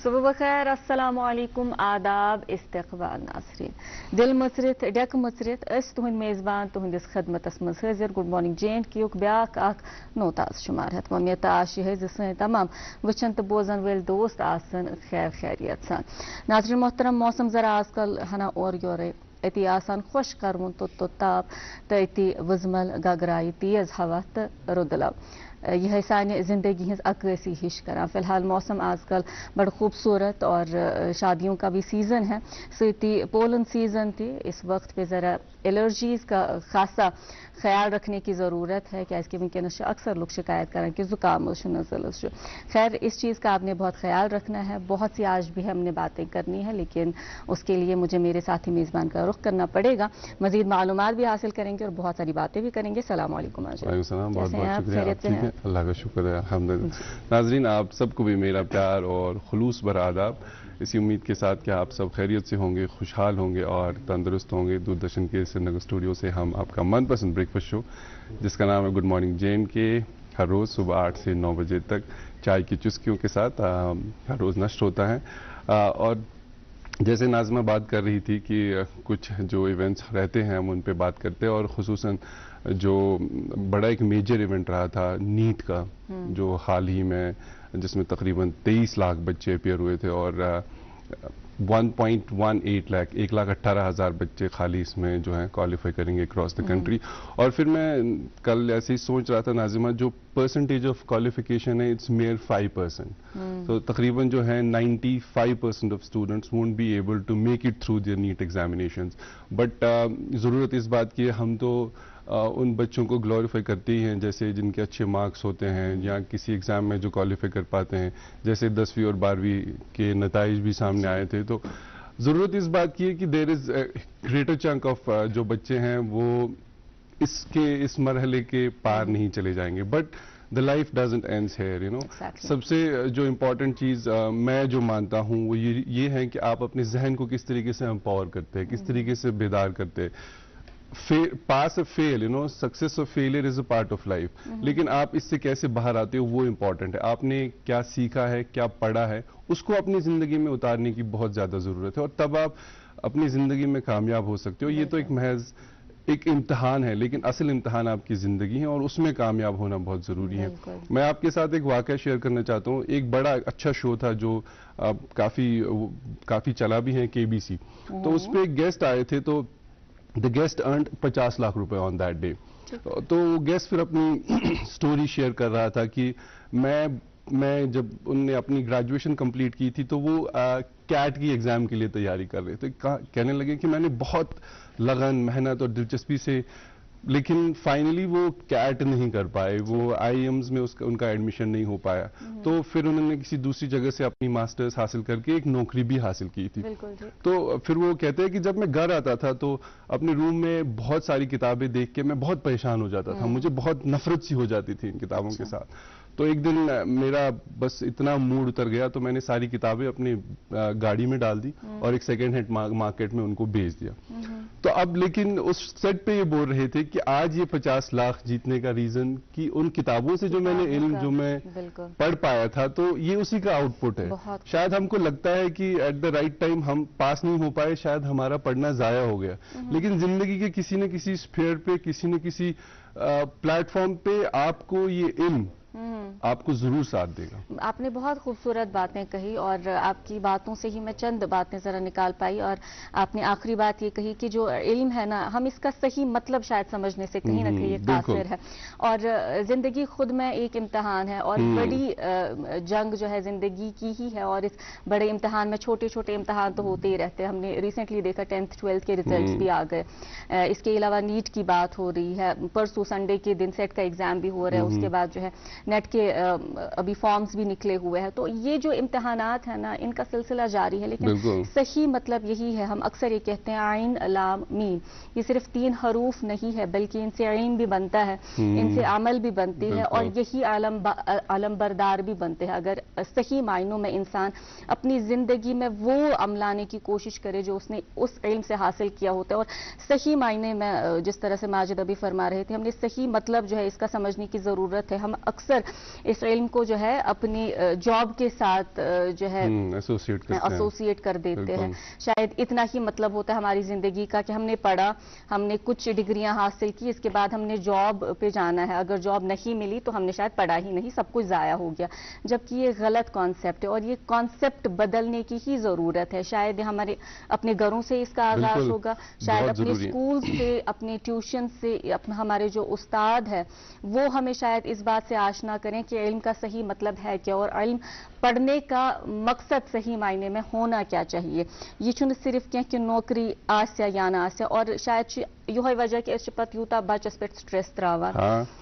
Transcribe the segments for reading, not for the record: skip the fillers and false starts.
सुबह बखैर, अस्सलामु अलैकुम, आदाब, इस्तकबाल नाज़रीन। दिल मुसरत डेक मुसरत तुहंद मेज़बान तुहंदिस खदमतस मज हाजिर गुड मॉर्निंग JNK ब्याक अख नोताज शुमार है उम्मीद सन तमाम वचन तो बोजन वेल दोस्त आसन खैर खैरियत सान। नाज़रीन मोहतरम, मौसम जरा आजकल हना और योरे अति आसान खुश करवन तो ताप तो अति वजमल गगराई तेज हवा तो रुदलव यह साने ज़िंदगी हज अक्सी हिश करा। फ़िलहाल मौसम आजकल बड़ा खूबसूरत और शादियों का भी सीज़न है, सती पोलन सीज़न थी। इस वक्त पे ज़रा एलर्जीज़ का खासा ख्याल रखने की ज़रूरत है क्या कि वनकस अक्सर लोग शिकायत करें कि ज़ुकाम नज़ल। खैर इस चीज़ का आपने बहुत ख्याल रखना है। बहुत सी आज भी हमने बातें करनी है, लेकिन उसके लिए मुझे मेरे साथी मेज़बान का रुख करना पड़ेगा। मज़ीद मालूमात भी हासिल करेंगे और बहुत सारी बातें भी करेंगे। सलाम अलैकुम। अल्लाह का शुक्र है, अल्हम्दुलिल्लाह। नाज़रीन, आप सबको भी मेरा प्यार और खुलूस भरा आदाब। इसी उम्मीद के साथ कि आप सब खैरियत से होंगे, खुशहाल होंगे और तंदुरुस्त होंगे। दूरदर्शन के श्रीनगर स्टूडियो से हम आपका मनपसंद ब्रेकफास्ट शो जिसका नाम है गुड मॉर्निंग JNK हर रोज़ सुबह 8 से 9 बजे तक चाय की चुस्कियों के साथ हर रोज़ नष्ट होता है। और जैसे नाज़मा बात कर रही थी कि कुछ जो इवेंट्स रहते हैं हम उन पे बात करते हैं, और ख़ुसूसन जो बड़ा एक मेजर इवेंट रहा था नीट का, जो हाल ही में जिसमें तकरीबन 23 लाख बच्चे अपियर हुए थे और 1.18 लाख 1,18,000 बच्चे खाली इसमें जो है क्वालिफाई करेंगे अक्रॉस द कंट्री। और फिर मैं कल ऐसे ही सोच रहा था नाज़िमा, जो परसेंटेज ऑफ क्वालिफिकेशन है इट्स मेयर 5%। तो तकरीबन जो है 95% of students won't be able to make it through their NEET examinations. But ज़रूरत इस बात की है, हम तो उन बच्चों को ग्लोरीफाई करते ही हैं जैसे जिनके अच्छे मार्क्स होते हैं या किसी एग्ज़ाम में जो क्वालिफाई कर पाते हैं, जैसे 10वीं और 12वीं के नताइज भी सामने आए थे। तो ज़रूरत इस बात की है कि there is greater chunk of जो बच्चे हैं वो इस मरहले के पार नहीं चले जाएंगे। But the life doesn't ends here, you know. सबसे जो इम्पोर्टेंट चीज़ मैं जो मानता हूँ वो ये है कि आप अपने जहन को किस तरीके से एम्पावर करते हैं, किस तरीके से बेदार करते हैं। Pass fail, you know, success और failure is a part of life, लेकिन आप इससे कैसे बाहर आते हो वो इम्पोर्टेंट है। आपने क्या सीखा है, क्या पढ़ा है, उसको अपनी जिंदगी में उतारने की बहुत ज्यादा जरूरत है, और तब आप अपनी जिंदगी में कामयाब हो सकते हो। ये तो एक महज एक इम्तिहान है, लेकिन असल इम्तिहान आपकी जिंदगी है और उसमें कामयाब होना बहुत जरूरी है। मैं आपके साथ एक वाकया शेयर करना चाहता हूँ। एक बड़ा अच्छा शो था जो काफी चला भी है, KBC। तो उस पर एक गेस्ट आए थे, तो द गेस्ट अर्नड 50 लाख रुपए ऑन दैट डे। तो गेस्ट फिर अपनी स्टोरी शेयर कर रहा था कि मैं जब उनने अपनी ग्रेजुएशन कंप्लीट की थी तो वो कैट की एग्जाम के लिए तैयारी कर रहे थे। कहने लगे कि मैंने बहुत लगन, मेहनत और दिलचस्पी से, लेकिन फाइनली वो कैट नहीं कर पाए, वो IIMs में उनका एडमिशन नहीं हो पाया। तो फिर उन्होंने किसी दूसरी जगह से अपनी मास्टर्स हासिल करके एक नौकरी भी हासिल की थी। तो फिर वो कहते हैं कि जब मैं घर आता था तो अपने रूम में बहुत सारी किताबें देख के मैं बहुत परेशान हो जाता था, मुझे बहुत नफरत सी हो जाती थी इन किताबों के साथ। तो एक दिन मेरा बस इतना मूड उतर गया तो मैंने सारी किताबें अपनी गाड़ी में डाल दी और एक सेकेंड हैंड मार्केट में उनको बेच दिया। तो अब लेकिन उस सेट पे ये बोल रहे थे कि आज ये 50 लाख जीतने का रीजन कि उन किताबों से जो मैंने इल्म जो मैं पढ़ पाया था, तो ये उसी का आउटपुट है। शायद हमको लगता है कि एट द राइट टाइम हम पास नहीं हो पाए, शायद हमारा पढ़ना जाया हो गया, लेकिन जिंदगी के किसी न किसी स्फीयर पे, किसी न किसी प्लेटफॉर्म पे आपको ये इल्म आपको जरूर साथ देगा। आपने बहुत खूबसूरत बातें कही और आपकी बातों से ही मैं चंद बातें जरा निकाल पाई। और आपने आखिरी बात ये कही कि जो इल्म है ना, हम इसका सही मतलब शायद समझने से कहीं ना कहीं ये कासिर है। और जिंदगी खुद में एक इम्तिहान है और बड़ी जंग जो है जिंदगी की ही है, और इस बड़े इम्तिहान में छोटे छोटे इम्तिहान तो होते ही रहते हैं। हमने रिसेंटली देखा 10th 12th के रिजल्ट भी आ गए। इसके अलावा नीट की बात हो रही है, परसों संडे के दिन सेट का एग्जाम भी हो रहा है, उसके बाद जो है नेट के अभी फॉर्म्स भी निकले हुए हैं। तो ये जो इम्तिहानात है ना, इनका सिलसिला जारी है, लेकिन सही मतलब यही है। हम अक्सर ये कहते हैं आइन लाम मीम, ये सिर्फ 3 हरूफ नहीं है, बल्कि इनसे इल्म भी बनता है, इनसे अमल भी बनती है और यही आलम बरदार भी बनते हैं। अगर सही मायनों में इंसान अपनी जिंदगी में वो अमलाने की कोशिश करे जो उसने उस इल्म से हासिल किया होता है। और सही मायने में जिस तरह से माजिद अभी फरमा रहे थे, हमने सही मतलब जो है इसका समझने की जरूरत है। हम अक्सर اکثر اس علم کو جو ہے اپنی جاب کے ساتھ جو ہے ایسوسیٹ کر دیتے ہیں. شاید اتنا ہی مطلب ہوتا ہے ہماری زندگی کا کہ ہم نے پڑھا, ہم نے کچھ ڈگریاں حاصل کی, اس کے بعد ہم نے جاب پہ جانا ہے, اگر جاب نہیں ملی تو ہم نے شاید پڑھا ہی نہیں, سب کچھ ضائع ہو گیا, جبکہ یہ غلط کانسیپٹ ہے اور یہ کانسیپٹ بدلنے کی ہی ضرورت ہے. شاید ہمارے اپنے گھروں سے اس کا آغاز ہوگا, شاید اپنے اسکول سے, اپنے ٹیوشن سے, ہمارے جو استاد ہے وہ ہمیں شاید اس بات سے آشنا کریں کہ علم کا صحیح مطلب ہے کیا, اور علم پڑھنے کا مقصد صحیح معنی میں ہونا کیا چاہیے. یہ چھن صرف کہ نوکری آسیا یا نہ آسیا, اور شاید یہ وجہ کہ اس پتہ یوتا بچس پہ سٹریس تراوان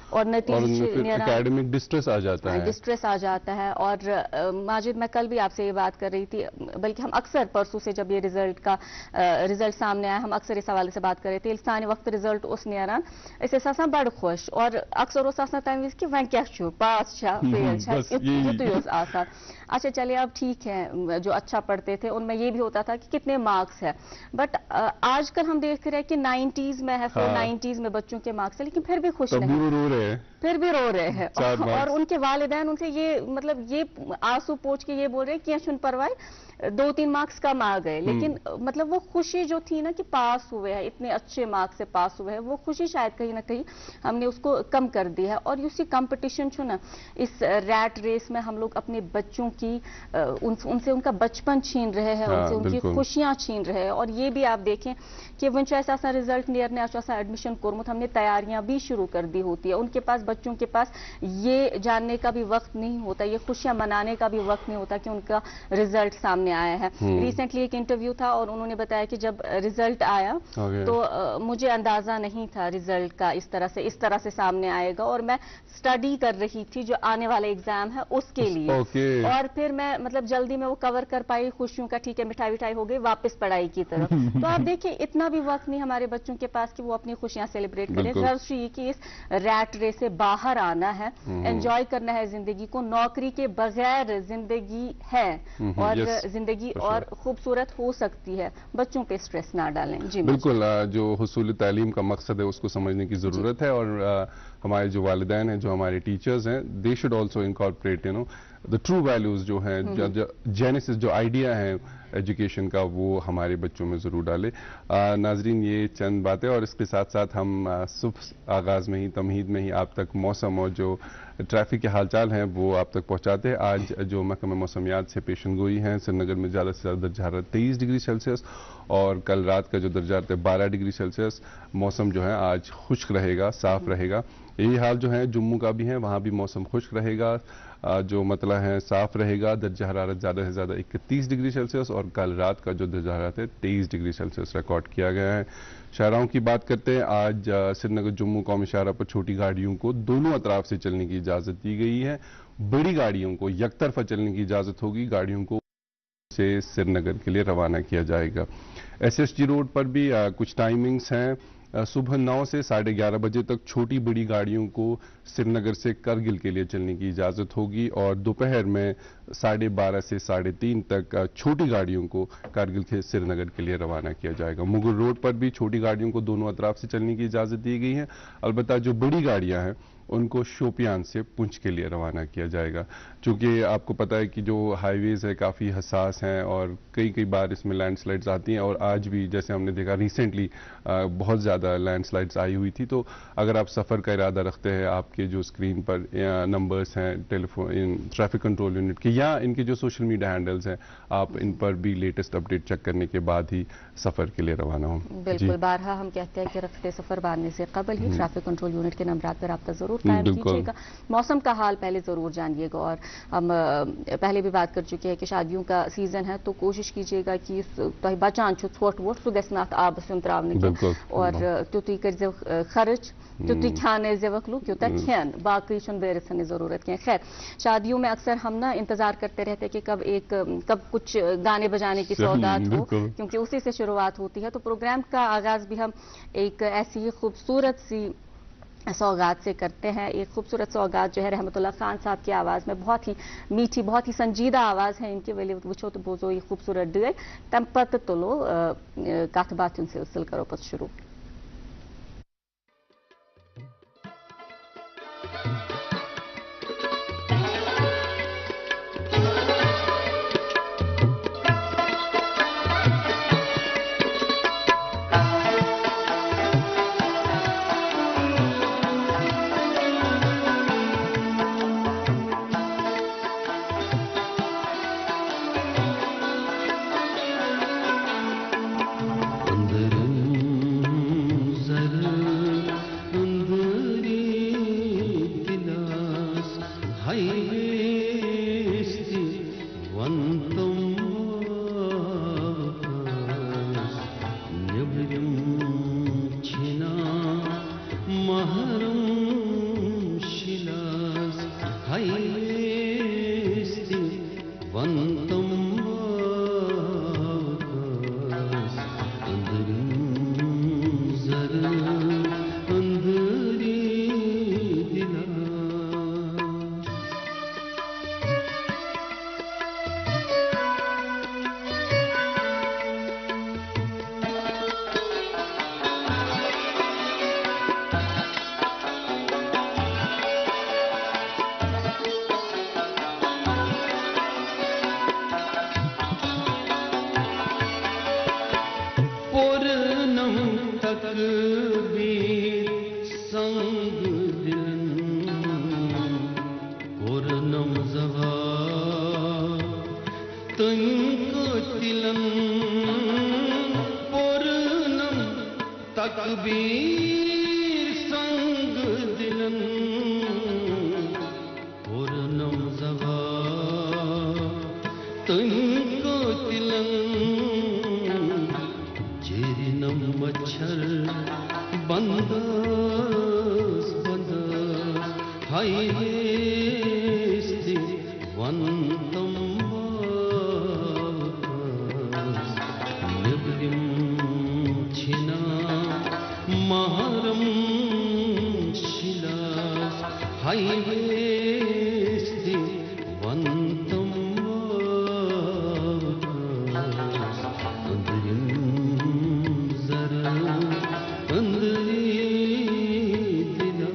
اور نتیجہ اکیڈمک ڈسٹریس آ جاتا ہے, ڈسٹریس آ جاتا ہے. اور ماجد میں کل بھی آپ سے یہ بات کر رہی تھی, بلکہ ہم اکثر پرسوں سے جب یہ رزلٹ سامنے آیا ہم اکثر اس حوالے سے بات کر رہے تھے. سانہ وقت رزلٹ اس نیران اس آسان بڑ خوش, اور اکثر اس آسان تمہ وز کہ وۄنۍ کیا چھُ پاس چھا فیل چھا, یُتُے اوس آسان. اچھا چلیے اب ٹھیک ہے, جو اچھا پڑھتے تھے ان میں یہ بھی ہوتا تھا کہ کتنے مارکس ہے, بٹ آج کل ہم دیکھ رہے ہیں کہ 90s میں ہے, 90s میں بچوں کے مارکس ہیں, لیکن پھر بھی خوش نہیں, پھر بھی رو رہے ہیں. اور ان کے والدین ان سے یہ مطلب یہ آنسو پوچھ کے یہ بول رہے ہیں کہ چھن پروائی 2-3 مارکس کم آ گئے, لیکن مطلب وہ خوشی جو تھی نا کہ پاس ہوئے ہیں, اتنے اچھے مارکس سے پاس ہوئے ہیں, وہ خوشی شاید کہیں نہ کہیں ہم نے اس کو کم کر دی ہے. اور اسی کمپٹیشن چھو نا, اس ریٹ ریس میں ہم لوگ اپنے بچوں کی ان سے ان کا بچپن چھین رہے ہیں, ان سے ان کی خوشیاں چھین رہے ہیں. اور یہ بھی آپ دیکھیں کہ ون ایسا رزلٹ نیرنے ایڈمیشن کورمت, ہم نے تیاریاں بھی شروع کر دی ہوتی ہے. ان کے پاس, بچوں کے پاس یہ جاننے کا بھی وقت نہیں ہوتا, یہ خوشیاں منانے کا بھی وقت نہیں ہوتا کہ ان کا رزلٹ سامنے آیا ہے. ریسنٹلی ایک انٹرویو تھا اور انہوں نے بتایا کہ جب رزلٹ آیا تو مجھے اندازہ نہیں تھا رزلٹ کا اس طرح سے سامنے آئے گا, اور میں اسٹڈی کر رہی تھی جو آنے والا ایگزام ہے اس کے لیے, اور پھر میں مطلب جلدی میں وہ کور کر پائی خوشیوں کا, ٹھیک ہے مٹھائی وٹھائی ہو گئی, واپس پڑھائی کی طرف. تو آپ دیکھیں اتنا بھی وقت نہیں ہمارے بچوں کے پاس کہ وہ اپنی خوشیاں سیلیبریٹ کریں. غرض یہ کہ اس ریٹ ریس سے باہر آنا ہے, انجوائے کرنا ہے زندگی کو. نوکری کے بغیر زندگی ہے, اور زندگی اور خوبصورت ہو سکتی ہے. بچوں پہ سٹریس نہ ڈالیں. جی بالکل, جو حصول تعلیم کا مقصد ہے اس کو سمجھنے کی ضرورت ہے, اور ہمارے جو والدین ہیں, جو ہمارے ٹیچرز ہیں, they should also incorporate the true values جو ہیں, جینیسس جو آئیڈیا ہے ایجوکیشن کا, وہ ہمارے بچوں میں ضرور ڈالے. ناظرین, یہ چند باتیں, اور اس کے ساتھ ساتھ ہم صبح آغاز میں ہی, تمہید میں ہی آپ تک موسم اور جو ٹریفک کے حال چال ہیں وہ آپ تک پہنچاتے ہیں. آج جو محکمہ موسمیات سے پیشن گوئی ہیں, سری نگر میں زیادہ سے زیادہ درجہ حرارت 23 ڈگری سیلسیس, اور کل رات کا جو درجہ حرارت ہے 12 ڈگری سیلسیس. موسم جو ہے آج خشک رہے گا, صاف رہے گا. یہی حال جو ہے جموں کا بھی ہے, وہاں بھی موسم خشک رہے گا, جو مطلع ہے صاف رہے گا. درجہ حرارت زیادہ سے زیادہ 31 ڈگری سیلسیس, اور کل رات کا جو درجہ حرارت ہے 23 ڈگری سیلسیس ریکارڈ کیا گیا ہے. شاہراہوں کی بات کرتے ہیں. آج سری نگر جموں قومی شاہراہ پر چھوٹی گاڑیوں کو دونوں اطراف سے چلنے کی اجازت دی گئی ہے. بڑی گاڑیوں کو یک طرفہ چلنے کی اجازت ہوگی. گاڑیوں کو سے سری نگر کے لیے روانہ کیا جائے گا. ایس ایس جی روڈ پر بھی کچھ ٹائمنگز ہیں. صبح 9 سے 11:30 بجے تک چھوٹی بڑی گاڑیوں کو سری نگر سے کرگل کے لیے چلنے کی اجازت ہوگی, اور دوپہر میں 12:30 سے 3:30 تک چھوٹی گاڑیوں کو کرگل سے سری نگر کے لیے روانہ کیا جائے گا. مغل روڈ پر بھی چھوٹی گاڑیوں کو دونوں اطراف سے چلنے کی اجازت دی گئی ہے. البتہ جو بڑی گاڑیاں ہیں ان کو شوپیان سے پنچ کے لیے روانہ کیا جائے گا, چونکہ آپ کو پتہ ہے کہ جو ہائی ویز ہے کافی حساس ہیں, اور کئی بار اس میں لینڈ سلائڈز آتی ہیں, اور آج بھی جیسے ہم نے دیکھا ریسنٹلی بہت زیادہ لینڈ سلائڈز آئی ہوئی تھی. تو اگر آپ سفر کا ارادہ رکھتے ہیں, آپ کے جو اسکرین پر نمبرز ہیں ٹریفک کنٹرول یونٹ کے, یا ان کے جو سوشل میڈیا ہینڈلز ہیں, آپ ان پر بھی لیٹسٹ اپڈیٹ چیک کرنے کے بعد ہی سفر کے لیے روانہ ہوں. بالکل, بارہا ہم کہتے ہیں کہ رخت سفر باندھنے سے قبل ہی ٹریفک کنٹرول یونٹ کے نمبرات پر رابطہ ضرور قائم کیجیے گا. موسم کا حال پہلے ضرور جانیے گا, اور ہم پہلے بھی بات کر چکے ہیں کہ شادیوں کا سیزن ہے, تو کوشش کیجیے گا کہ تہ بچان ژھوٹ ووٹ سہ گژھِ نہٕ آب سن تراونہٕ کینٛہہ, اور تیُتُے کٔرزیو خرچ, تیُتُے کھیانٲیزیوکھ لُکھ یوٗتاہ کھٮ۪ن, باقٕے چھُنہٕ بٲرِتھ ژھنٕچ ضروٗرت کینٛہہ. خیر, شادیوں میں اکثر ہم نا انتظار کرتے رہتے کہ کب کچھ گانے بجانے کی سوغات ہو, کیونکہ اسی سے شروعات ہوتی ہے. تو پروگرام کا آغاز بھی ہم ایک ایسی خوبصورت سی سوغات سے کرتے ہیں. ایک خوبصورت سوغات جو ہے رحمت اللہ خان صاحب کی آواز میں, بہت ہی میٹھی, بہت ہی سنجیدہ آواز ہے ان کی. ؤلِو وٕچھو تہٕ بوزو یہ خوبصورت ڈٲلۍ, تمہِ پتہٕ تُلو کتھ باتھ ہُنٛد سلسلہٕ کرو پتہٕ شروع. haisti vantam vakas nebrim china maharam shilas haisti vantam vakas andrim zara andri dila Poranam takbir sang dilan Poranam zava tanko tilan Poranam takbir sang dilan Poranam zava tanko tilan Jerinam machhar bandas bandas haisti vantam vakas nebrim china maharam shilas haisti vantam vakas andrim zara andri dila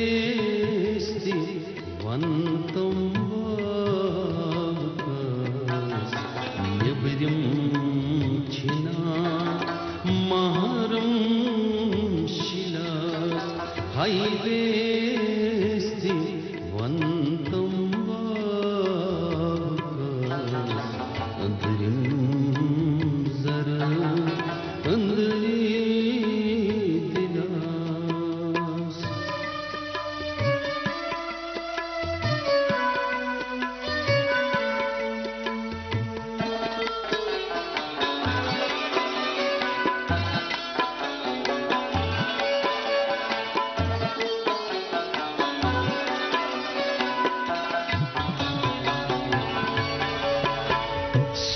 haisti vantam vakas nebrim china maharam shilas haisti vantam vakas andrim zara andri dilas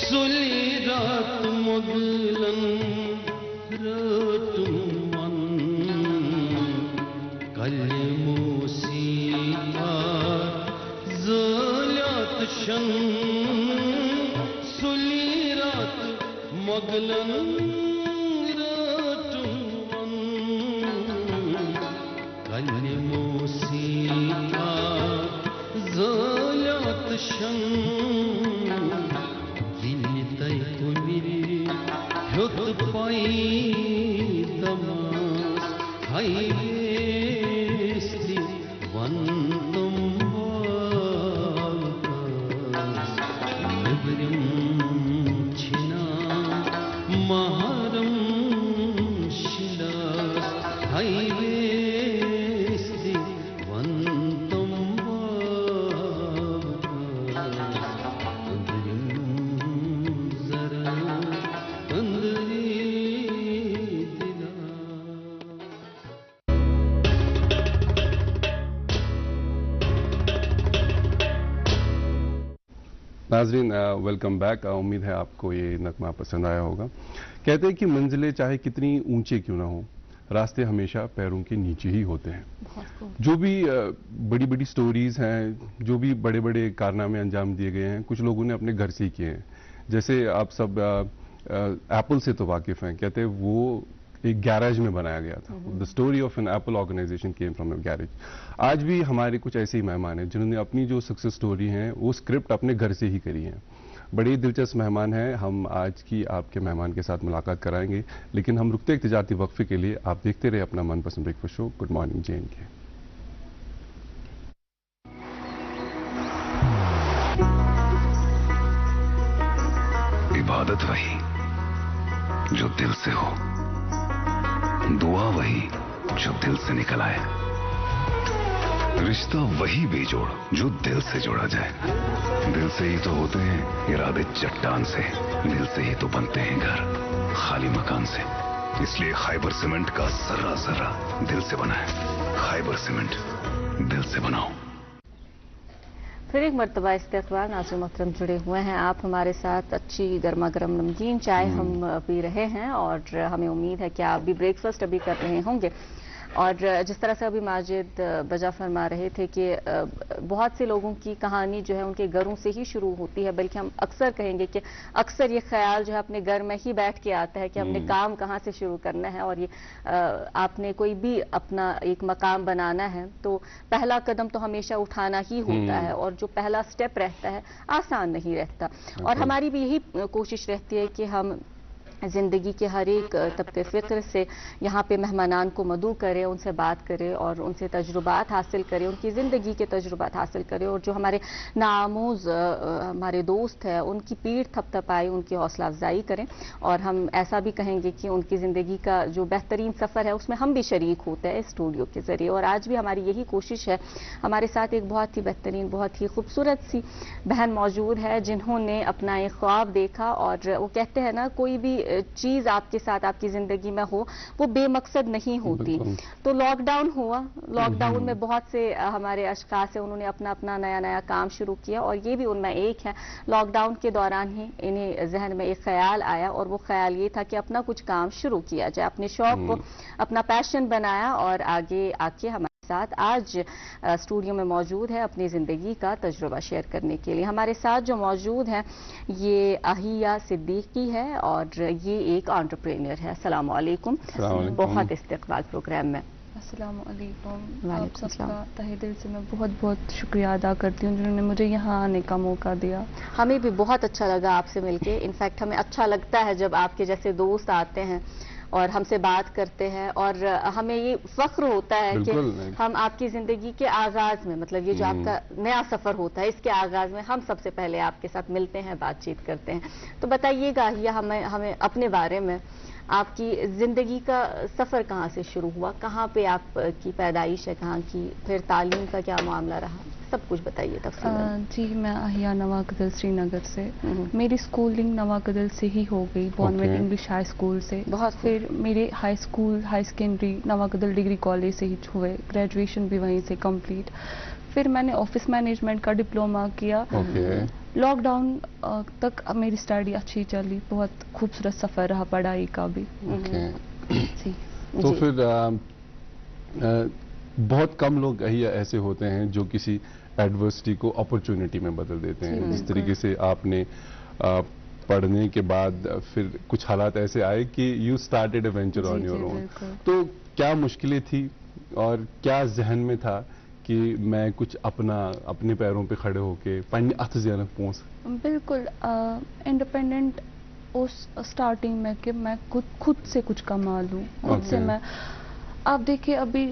Sulirat moglan ratum man kalmusiya zalat shan Sulirat moglan ratum man kalmusiya zalat shan Hut pai damas haisti vantam vakas nebrim china maharam shilas haisti vantam vakas andrim zara andri नाजरीन welcome back. उम्मीद है आपको ये नगमा पसंद आया होगा। कहते हैं कि मंजिलें चाहे कितनी ऊंचे क्यों ना हो, रास्ते हमेशा पैरों के नीचे ही होते हैं। जो भी बड़ी बड़ी स्टोरीज हैं, जो भी बड़े बड़े कारनामे अंजाम दिए गए हैं, कुछ लोगों ने अपने घर से ही किए हैं। जैसे आप सब एप्पल से तो वाकिफ हैं। कहते हैं वो एक गैरेज में बनाया गया था। The story of an Apple organisation came from a garage. आज भी हमारे कुछ ऐसे ही मेहमान हैं जिन्होंने अपनी जो सक्सेस स्टोरी है वो स्क्रिप्ट अपने घर से ही करी है। बड़ी दिलचस्प मेहमान हैं। हम आज की आपके मेहमान के साथ मुलाकात कराएंगे, लेकिन हम रुकते एक तिजारती वक्फे के लिए। आप देखते रहे अपना मनपसंद breakfast show good morning JNK। इबादत वही जो दिल से हो, दुआ वही जो दिल से निकल आए, रिश्ता वही बेजोड़ जो दिल से जोड़ा जाए। दिल से ही तो होते हैं इरादे चट्टान से, दिल से ही तो बनते हैं घर खाली मकान से। इसलिए खैबर सीमेंट का जर्रा जर्रा दिल से बना है। खैबर सीमेंट, दिल से बनाओ। फिर एक मरतबा इस्तेक़बाल। नाज़रीन मोहतरम जुड़े हुए हैं आप हमारे साथ। अच्छी गर्मा गर्म नमकीन चाय हम पी रहे हैं और हमें उम्मीद है कि आप भी ब्रेकफास्ट अभी कर रहे होंगे। और जिस तरह से अभी माजिद बजा फरमा रहे थे कि बहुत से लोगों की कहानी जो है उनके घरों से ही शुरू होती है, बल्कि हम अक्सर कहेंगे कि अक्सर ये ख्याल जो है अपने घर में ही बैठ के आता है कि हमने काम कहाँ से शुरू करना है। और ये आपने कोई भी अपना एक मकाम बनाना है तो पहला कदम तो हमेशा उठाना ही होता है, और जो पहला स्टेप रहता है आसान नहीं रहता। और हमारी भी यही कोशिश रहती है कि हम ज़िंदगी के हर एक तबके फ़िक्र से यहाँ पे मेहमानान को मदऊ करें, उनसे बात करें और उनसे तजुर्बात हासिल करें, उनकी ज़िंदगी के तजुर्बात हासिल करें। और जो हमारे नामूज़ हमारे दोस्त हैं उनकी पीठ थपथपाई, उनकी हौसला अफजाई करें। और हम ऐसा भी कहेंगे कि उनकी ज़िंदगी का जो बेहतरीन सफ़र है उसमें हम भी शरीक होते हैं स्टूडियो के ज़रिए। और आज भी हमारी यही कोशिश है। हमारे साथ एक बहुत ही बेहतरीन, बहुत ही खूबसूरत सी बहन मौजूद है जिन्होंने अपना एक ख्वाब देखा। और वो कहते हैं ना, कोई भी चीज आपके साथ आपकी जिंदगी में हो वो बेमकसद नहीं होती। तो लॉकडाउन हुआ, लॉकडाउन में बहुत से हमारे अशखास हैं उन्होंने अपना अपना नया नया काम शुरू किया, और ये भी उनमें एक है। लॉकडाउन के दौरान ही इन्हें जहन में एक ख्याल आया, और वो ख्याल ये था कि अपना कुछ काम शुरू किया जाए, अपने शौक को अपना पैशन बनाया। और आगे आके हमारे साथ आज स्टूडियो में मौजूद है अपनी ज़िंदगी का तजुर्बा शेयर करने के लिए। हमारे साथ जो मौजूद है ये अहिया सिद्दीकी है और ये एक एंटरप्रेन्योर है। अस्सलाम वालेकुम, बहुत इस्तकबाल प्रोग्राम में। अस्सलाम वालेकुम। आप सबका तहे दिल से मैं बहुत बहुत शुक्रिया अदा करती हूँ जिन्होंने मुझे यहाँ आने का मौका दिया। हमें भी बहुत अच्छा लगा आपसे मिलके। इनफैक्ट हमें अच्छा लगता है जब आपके जैसे दोस्त आते हैं और हमसे बात करते हैं, और हमें ये फख्र होता है कि हम आपकी ज़िंदगी के आगाज़ में, मतलब ये जो आपका नया सफ़र होता है इसके आगाज़ में हम सबसे पहले आपके साथ मिलते हैं, बातचीत करते हैं। तो बताइएगा या हमें अपने बारे में, आपकी ज़िंदगी का सफ़र कहाँ से शुरू हुआ, कहाँ पे आपकी पैदाइश है, कहाँ की, फिर तालीम का क्या मामला रहा, सब कुछ बताइए तफसील। जी, मैं अहिया नवाकदल श्रीनगर से। मेरी स्कूलिंग नवाकदल से ही हो गई, बॉर्नवेल इंग्लिश हाई स्कूल से। बहुत फिर मेरे high school, high secondary Nawakadal degree college से ही हुए, ग्रेजुएशन भी वहीं से कंप्लीट। फिर मैंने ऑफिस मैनेजमेंट का डिप्लोमा किया। लॉकडाउन तक मेरी स्टडी अच्छी चली, बहुत खूबसूरत सफ़र रहा पढ़ाई का भी। जी। तो फिर बहुत कम लोग ऐसे होते हैं जो किसी एडवर्सिटी को अपॉर्चुनिटी में बदल देते हैं। जिस तरीके से आपने पढ़ने के बाद फिर कुछ हालात ऐसे आए कि you started a venture on your own. तो क्या मुश्किलें थी और क्या जहन में था कि मैं कुछ अपने पैरों पे खड़े होके पन्नी अथ ज़्यादा पोंस? बिल्कुल इंडिपेंडेंट उस स्टार्टिंग में कि मैं खुद से कुछ कमा लूँ, खुद से मैं। आप देखिए अभी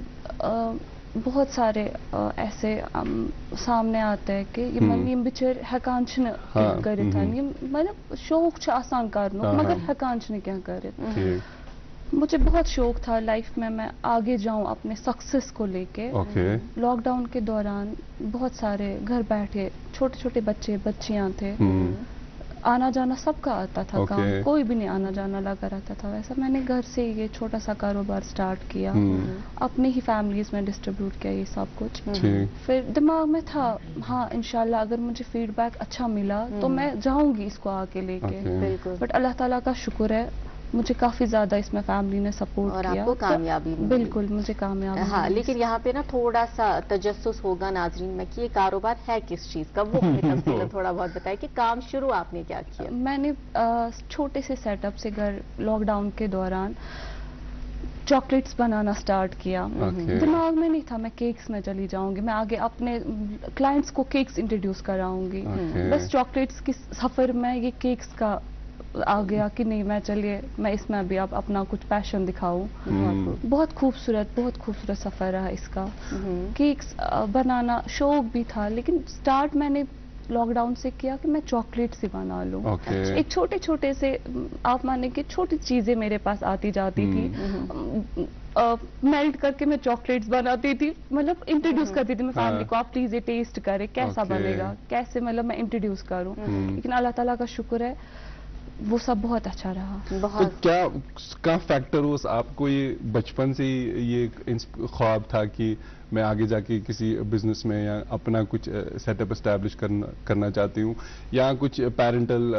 बहुत सारे ऐसे सामने आते हैं कि ये मन यम बिचर हेकान छन करित मतलब शौक आसान करनो मगर हेकान छन क्या करित। मुझे बहुत शौक था लाइफ में मैं आगे जाऊं अपने सक्सेस को लेके। लॉकडाउन के दौरान बहुत सारे घर बैठे छोटे छोटे बच्चे बच्चियां थे, आना जाना सबका आता था Okay. काम, कोई भी नहीं आना जाना लगा रहता था। वैसा मैंने घर से ये छोटा सा कारोबार स्टार्ट किया, अपनी ही फैमिलीज में डिस्ट्रीब्यूट किया ये सब कुछ। ठीक। फिर दिमाग में था हाँ इंशाल्लाह अगर मुझे फीडबैक अच्छा मिला तो मैं जाऊंगी इसको आगे लेके। Okay. बिल्कुल। बट अल्लाह ताला का शुक्र है मुझे काफी ज्यादा इसमें फैमिली ने सपोर्ट और किया। आपको तो कामयाबी मिली। बिल्कुल मुझे कामयाबी हाँ, मिली। लेकिन यहाँ पे ना थोड़ा सा तजस्सुस होगा नाजरीन में कि ये कारोबार है किस चीज का, वो हमें तफसीलन थोड़ा बहुत बताए कि काम शुरू आपने क्या किया। मैंने छोटे से सेटअप से घर लॉकडाउन के दौरान चॉकलेट्स बनाना स्टार्ट किया। Okay. दिमाग में नहीं था मैं केक्स में चली जाऊंगी, मैं आगे अपने क्लाइंट्स को केक्स इंट्रोड्यूस कराऊंगी। Okay. बस चॉकलेट्स की सफर में ये केक्स का आ गया कि नहीं मैं चलिए मैं इसमें भी अब अपना कुछ पैशन दिखाऊं। बहुत खूबसूरत सफर रहा इसका। केक्स बनाना शौक भी था, लेकिन स्टार्ट मैंने लॉकडाउन से किया कि मैं चॉकलेट्स ही बना लूं। Okay. एक छोटे छोटे से आप माने कि छोटी चीजें मेरे पास आती जाती थी। मेल्ट करके मैं चॉकलेट्स बनाती थी, मतलब इंट्रोड्यूस करती थी मैं फैमिली को, आप प्लीज ये टेस्ट करें कैसा Okay. बनेगा, कैसे मतलब मैं इंट्रोड्यूस करूं। लेकिन अल्लाह ताला का शुक्र है वो सब बहुत अच्छा रहा। तो बहुत क्या फैक्टर उस आपको ये बचपन से ही ये ख्वाब था कि मैं आगे जाके किसी बिजनेस में या अपना कुछ सेटअप एस्टैब्लिश करना चाहती हूँ, या कुछ पेरेंटल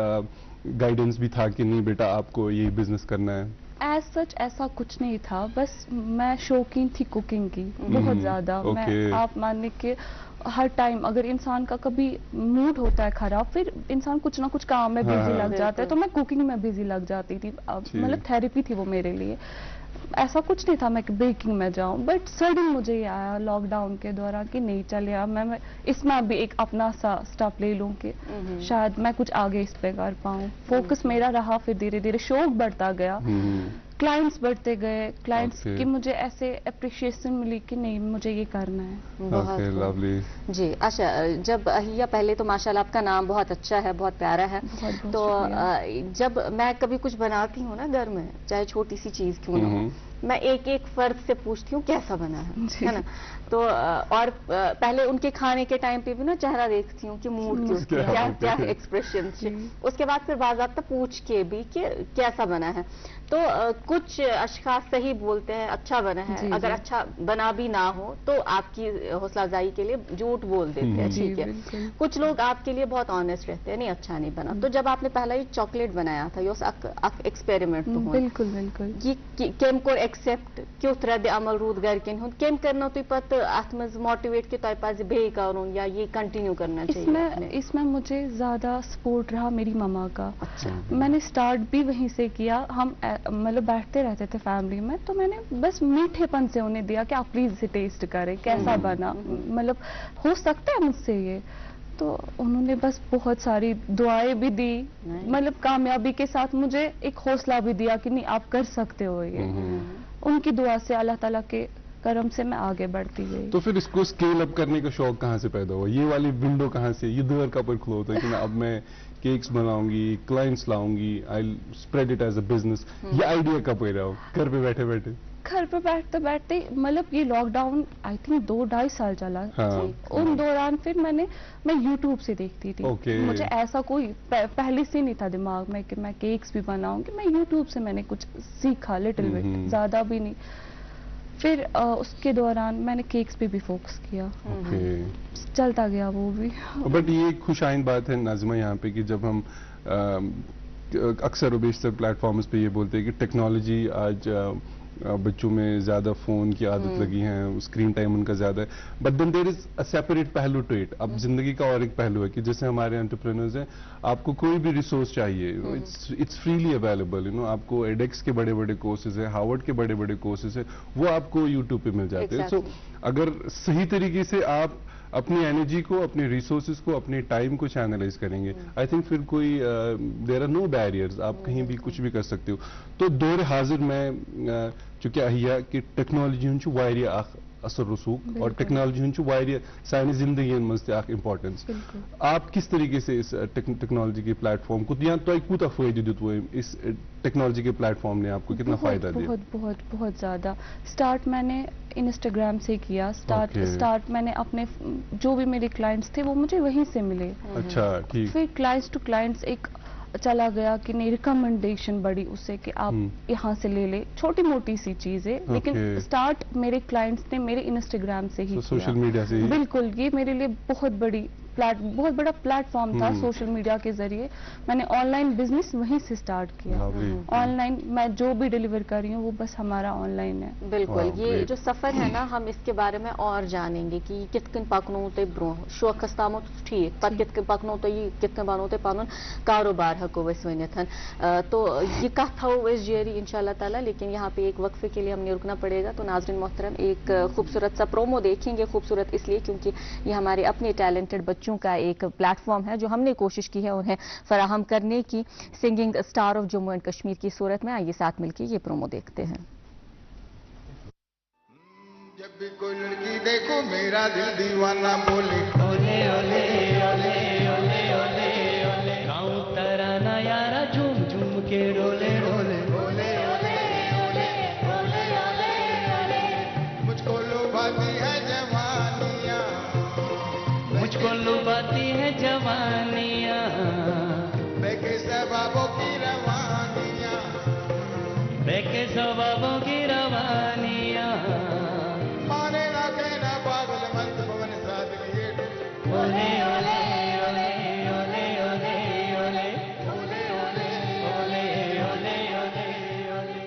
गाइडेंस भी था कि नहीं बेटा आपको ये बिजनेस करना है? एज सच ऐसा कुछ नहीं था, बस मैं शौकीन थी कुकिंग की बहुत ज्यादा। Okay. मैं आप मानने के हर टाइम अगर इंसान का कभी मूड होता है खराब, फिर इंसान कुछ ना कुछ काम में बिजी लग जाता है, तो मैं कुकिंग में बिजी लग जाती थी। मतलब थेरेपी थी वो मेरे लिए। ऐसा कुछ नहीं था मैं बेकिंग में जाऊं, बट सडन मुझे ये आया लॉकडाउन के दौरान कि नहीं चले अब मैं इसमें भी एक अपना सा स्टेप ले लूं कि शायद मैं कुछ आगे इस पे कर पाऊं। फोकस मेरा रहा, फिर धीरे धीरे शौक बढ़ता गया, क्लाइंट्स बढ़ते गए, क्लाइंट्स Okay. की मुझे ऐसे अप्रिशिएशन मिली कि नहीं मुझे ये करना है। बहुत Okay, खूब। lovely. जी अच्छा, जब अहिया पहले तो माशाल्लाह आपका नाम बहुत अच्छा है, बहुत प्यारा है। बहुत तो शुक्रिया। जब मैं कभी कुछ बनाती हूँ ना घर में, चाहे छोटी सी चीज क्यों ना हो, मैं एक एक फर्द से पूछती हूँ कैसा बना है ना। तो और पहले उनके खाने के टाइम पे भी ना चेहरा देखती हूँ कि मूड क्या क्या एक्सप्रेशन। उसके बाद फिर बाज़ाब्ता पूछ के भी कि कैसा बना है। तो कुछ अशखास सही बोलते हैं अच्छा बना है, जी, अगर जी। अच्छा बना भी ना हो तो आपकी हौसला अफजाई के लिए झूठ बोल देते हैं, जी, ठीक है। बिल्कुल। कुछ लोग आपके लिए बहुत ऑनेस्ट रहते हैं, नहीं अच्छा नहीं बना। तो जब आपने पहला ये चॉकलेट बनाया था, ये एक्सपेरिमेंट तो हुआ, बिल्कुल बिल्कुल। ये केम कोर एक्सेप्ट क्युथ रद्द अमल रूद गरकन हुंद, केम करना तो पत अथ मज मोटिवेट कि तोय पज बे करूं या ये कंटिन्यू करना चाहिए आपने? इसमें मुझे ज्यादा सपोर्ट रहा मेरी मम्मा का। अच्छा। मैंने स्टार्ट भी वहीं से किया। हम मतलब बैठते रहते थे फैमिली में, तो मैंने बस मीठेपन से उन्हें दिया कि आप प्लीज इसे टेस्ट करें कैसा बना, मतलब हो सकता है मुझसे ये। तो उन्होंने बस बहुत सारी दुआएं भी दी, मतलब कामयाबी के साथ मुझे एक हौसला भी दिया कि नहीं आप कर सकते हो ये। उनकी दुआ से, अल्लाह ताला के करम से मैं आगे बढ़ती गई। तो फिर इसको स्केल अप करने का शौक कहाँ से पैदा हुआ? ये वाली विंडो कहाँ से, ये द्वार कहाँ पर खुला होता है कि मैं अब मैं केक्स बनाऊंगी, क्लाइंट्स लाऊंगी, I spread it as a business? ये आइडिया कब हो रहा हो घर पे बैठे बैठे? घर पे बैठते बैठते मतलब ये लॉकडाउन आई थिंक 2-2.5 साल चला। हाँ। उन दौरान फिर मैं YouTube से देखती थी। Okay. मुझे ऐसा कोई पहले से नहीं था दिमाग में कि मैं केक्स भी बनाऊंगी। मैं YouTube से मैंने कुछ सीखा लिटिल बिट, ज्यादा भी नहीं। फिर उसके दौरान मैंने केक्स पे भी फोकस किया। चलता गया वो भी। बट ये खुश आइंद बात है नाज़िमा यहाँ पे कि जब हम अक्सर और बेशतर प्लेटफॉर्म्स पे ये बोलते हैं कि टेक्नोलॉजी आज बच्चों में ज्यादा फोन की आदत लगी है, स्क्रीन टाइम उनका ज्यादा है, but then there is a separate पहलू टू इट। अब जिंदगी का और एक पहलू है कि जैसे हमारे एंटरप्रेन्योर्स हैं, आपको कोई भी रिसोर्स चाहिए, इट्स फ्रीली अवेलेबल, आपको एडेक्स के बड़े बड़े कोर्सेज है, हार्वर्ड के बड़े बड़े कोर्सेज है, वो आपको यूट्यूब पे मिल जाते हैं। सो अगर सही तरीके से आप अपनी एनर्जी को, अपने रिसोर्सेज को, अपने टाइम को चैनलाइज करेंगे, आई थिंक फिर कोई देयर आर नो बैरियर्स, आप कहीं भी कुछ भी कर सकते हो। तो दौर हाजिर में चूंकि अहिया कि टेक्नोलॉजी वारिया असर रसूख और टेक्नोलॉजी वारिया सानी जिंदगी मज इम्पोर्टेंस। आप किस तरीके से इस टेक्नोलॉजी के प्लेटफॉर्म को, या तो कूता फायदे दित वो इस टेक्नोलॉजी के प्लेटफॉर्म ने आपको कितना फायदा दिया? बहुत बहुत बहुत ज्यादा। स्टार्ट मैंने इंस्टाग्राम से किया। स्टार्ट मैंने अपने जो भी मेरे क्लाइंट्स थे वो मुझे वहीं से मिले। अच्छा, ठीक। फिर क्लाइंट्स टू क्लाइंट्स एक चला गया कि नहीं, रिकमेंडेशन बढ़ी उससे कि आप यहाँ से ले ले, छोटी मोटी सी चीज़ है, लेकिन स्टार्ट मेरे क्लाइंट्स ने मेरे इंस्टाग्राम से ही किया, सोशल मीडिया से ही। बिल्कुल, ये मेरे लिए बहुत बड़ा प्लेटफॉर्म था। सोशल मीडिया के जरिए मैंने ऑनलाइन बिजनेस वहीं से स्टार्ट किया। ऑनलाइन मैं जो भी डिलीवर कर रही हूँ वो बस हमारा ऑनलाइन है। बिल्कुल, ये जो सफर है ना, हम इसके बारे में और जानेंगे कि कित कन पकनो ते ब्रो शौकस तामो ठीक पर कित कन पकनो तो ये कित कन बनो ते पानुन कारोबार हको वस वनिथन। तो ये कथ था वस जेरी इंशाल्लाह ताला, लेकिन यहाँ पे एक वक्फे के लिए हमने रुकना पड़ेगा। तो नाज़रीन मोहतरम, एक खूबसूरत सा प्रोमो देखेंगे। खूबसूरत इसलिए क्योंकि ये हमारे अपने टैलेंटेड बच्चों का एक प्लेटफॉर्म है जो हमने कोशिश की है उन्हें फराहम करने की, singing star of Jammu and Kashmir की सूरत में। आइए साथ मिलकर ये प्रोमो देखते हैं। जब भी कोई लड़की देखो मेरा दिल दीवाना बोले ओले ओले ओले ओले ओले ओले, गाँव तराना यारा झूम झूम के रोले रोले ओले ओले ओले ओले ओले ओले, मुझको लुभाती है जवानियाँ, मुझको लुभाती है जवानियाँ, बेके सबाबों की रवानियाँ, बेके सबाबों की रवानियाँ, माने ना कहना पागल मंद पवन साथ लिए ओले ओले ओले ओले ओले ओले ओले ओले ओले ओले ओले ओले।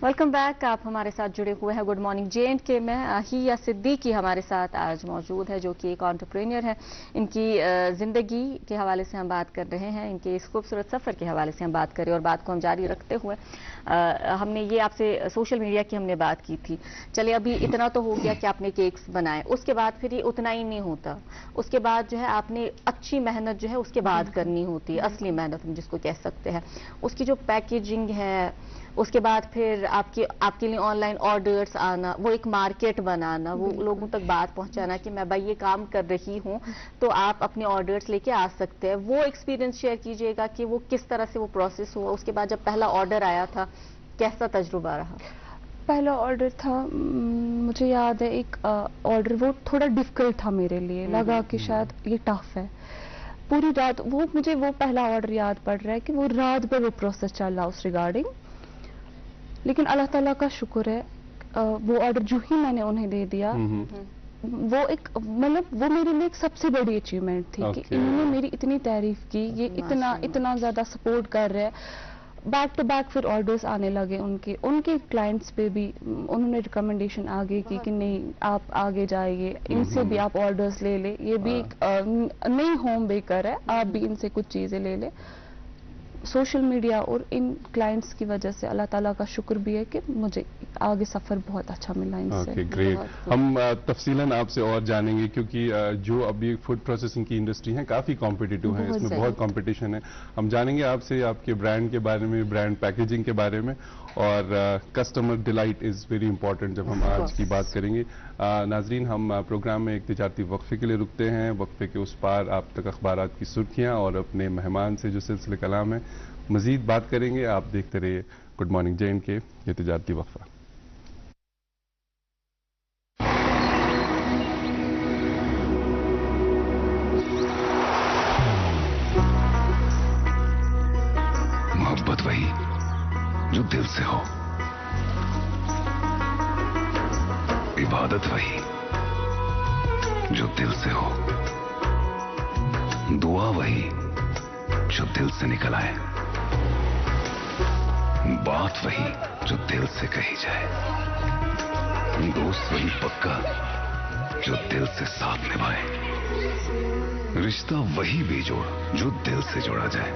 Welcome back. आप हमारे साथ जुड़े हुए हैं गुड मॉर्निंग J&K में। हिया सिद्दीकी हमारे साथ आज मौजूद है, जो कि एक एंटरप्रेन्योर है। इनकी ज़िंदगी के हवाले से हम बात कर रहे हैं, इनके इस खूबसूरत सफ़र के हवाले से हम बात करें, और बात को हम जारी रखते हुए हमने ये आपसे सोशल मीडिया की हमने बात की थी। चलिए, अभी इतना तो हो गया कि आपने केक्स बनाए, उसके बाद फिर ये उतना ही नहीं होता, उसके बाद जो है आपने अच्छी मेहनत जो है उसके बाद करनी होती है, असली मेहनत हम जिसको कह सकते हैं। उसकी जो पैकेजिंग है, उसके बाद फिर आपके लिए ऑनलाइन ऑर्डर्स आना, वो एक मार्केट बनाना, वो लोगों तक बात पहुंचाना कि मैं भाई ये काम कर रही हूं तो आप अपने ऑर्डर्स लेके आ सकते हैं। वो एक्सपीरियंस शेयर कीजिएगा कि वो किस तरह से वो प्रोसेस हुआ। उसके बाद जब पहला ऑर्डर आया था, कैसा तजुर्बा रहा? पहला ऑर्डर था, मुझे याद है एक ऑर्डर, वो थोड़ा डिफिकल्ट था मेरे लिए, लगा कि शायद ये टफ है। पूरी रात मुझे वो पहला ऑर्डर याद पड़ रहा है कि वो रात भर वो प्रोसेस चल रहा उस रिगार्डिंग, लेकिन अल्लाह ताला का शुक्र है, वो ऑर्डर जो ही मैंने उन्हें दे दिया, वो एक मतलब वो मेरे लिए एक सबसे बड़ी अचीवमेंट थी कि इन्होंने मेरी इतनी तारीफ की, ये इतना ज़्यादा सपोर्ट कर रहे हैं। बैक टू बैक फिर ऑर्डर्स आने लगे उनके क्लाइंट्स पे भी उन्होंने रिकमेंडेशन आगे की कि नहीं, आप आगे जाइए, इनसे भी आप ऑर्डर्स ले ले, ये भी एक नई होम बेकर है, आप भी इनसे कुछ चीज़ें ले ले। सोशल मीडिया और इन क्लाइंट्स की वजह से अल्लाह ताला का शुक्र भी है कि मुझे आगे सफ़र बहुत अच्छा मिला इनसे। Okay, great. हम तफसीलन आपसे और जानेंगे, क्योंकि जो अभी फूड प्रोसेसिंग की इंडस्ट्री है काफ़ी कॉम्पिटिटिव है, इसमें बहुत कंपटीशन है। हम जानेंगे आपसे आपके ब्रांड के बारे में, ब्रांड पैकेजिंग के बारे में, और customer delight is very important जब हम आज की बात करेंगे। नाजरीन, हम प्रोग्राम में एक तिजारती वक्फे के लिए रुकते हैं। वक्फे के उस पार आप तक अखबारात की सुर्खियाँ और अपने मेहमान से जो सिलसिले कलाम है मजीद बात करेंगे। आप देखते रहिए गुड मॉर्निंग J&K, ये तिजारती वक्फा। मोहब्बत वही जो दिल से हो, इबादत वही जो दिल से हो, दुआ वही जो दिल से निकल आए, बात वही जो दिल से कही जाए, दोस्त वही पक्का जो दिल से साथ निभाए, रिश्ता वही बेजोड़ जो दिल से जोड़ा जाए।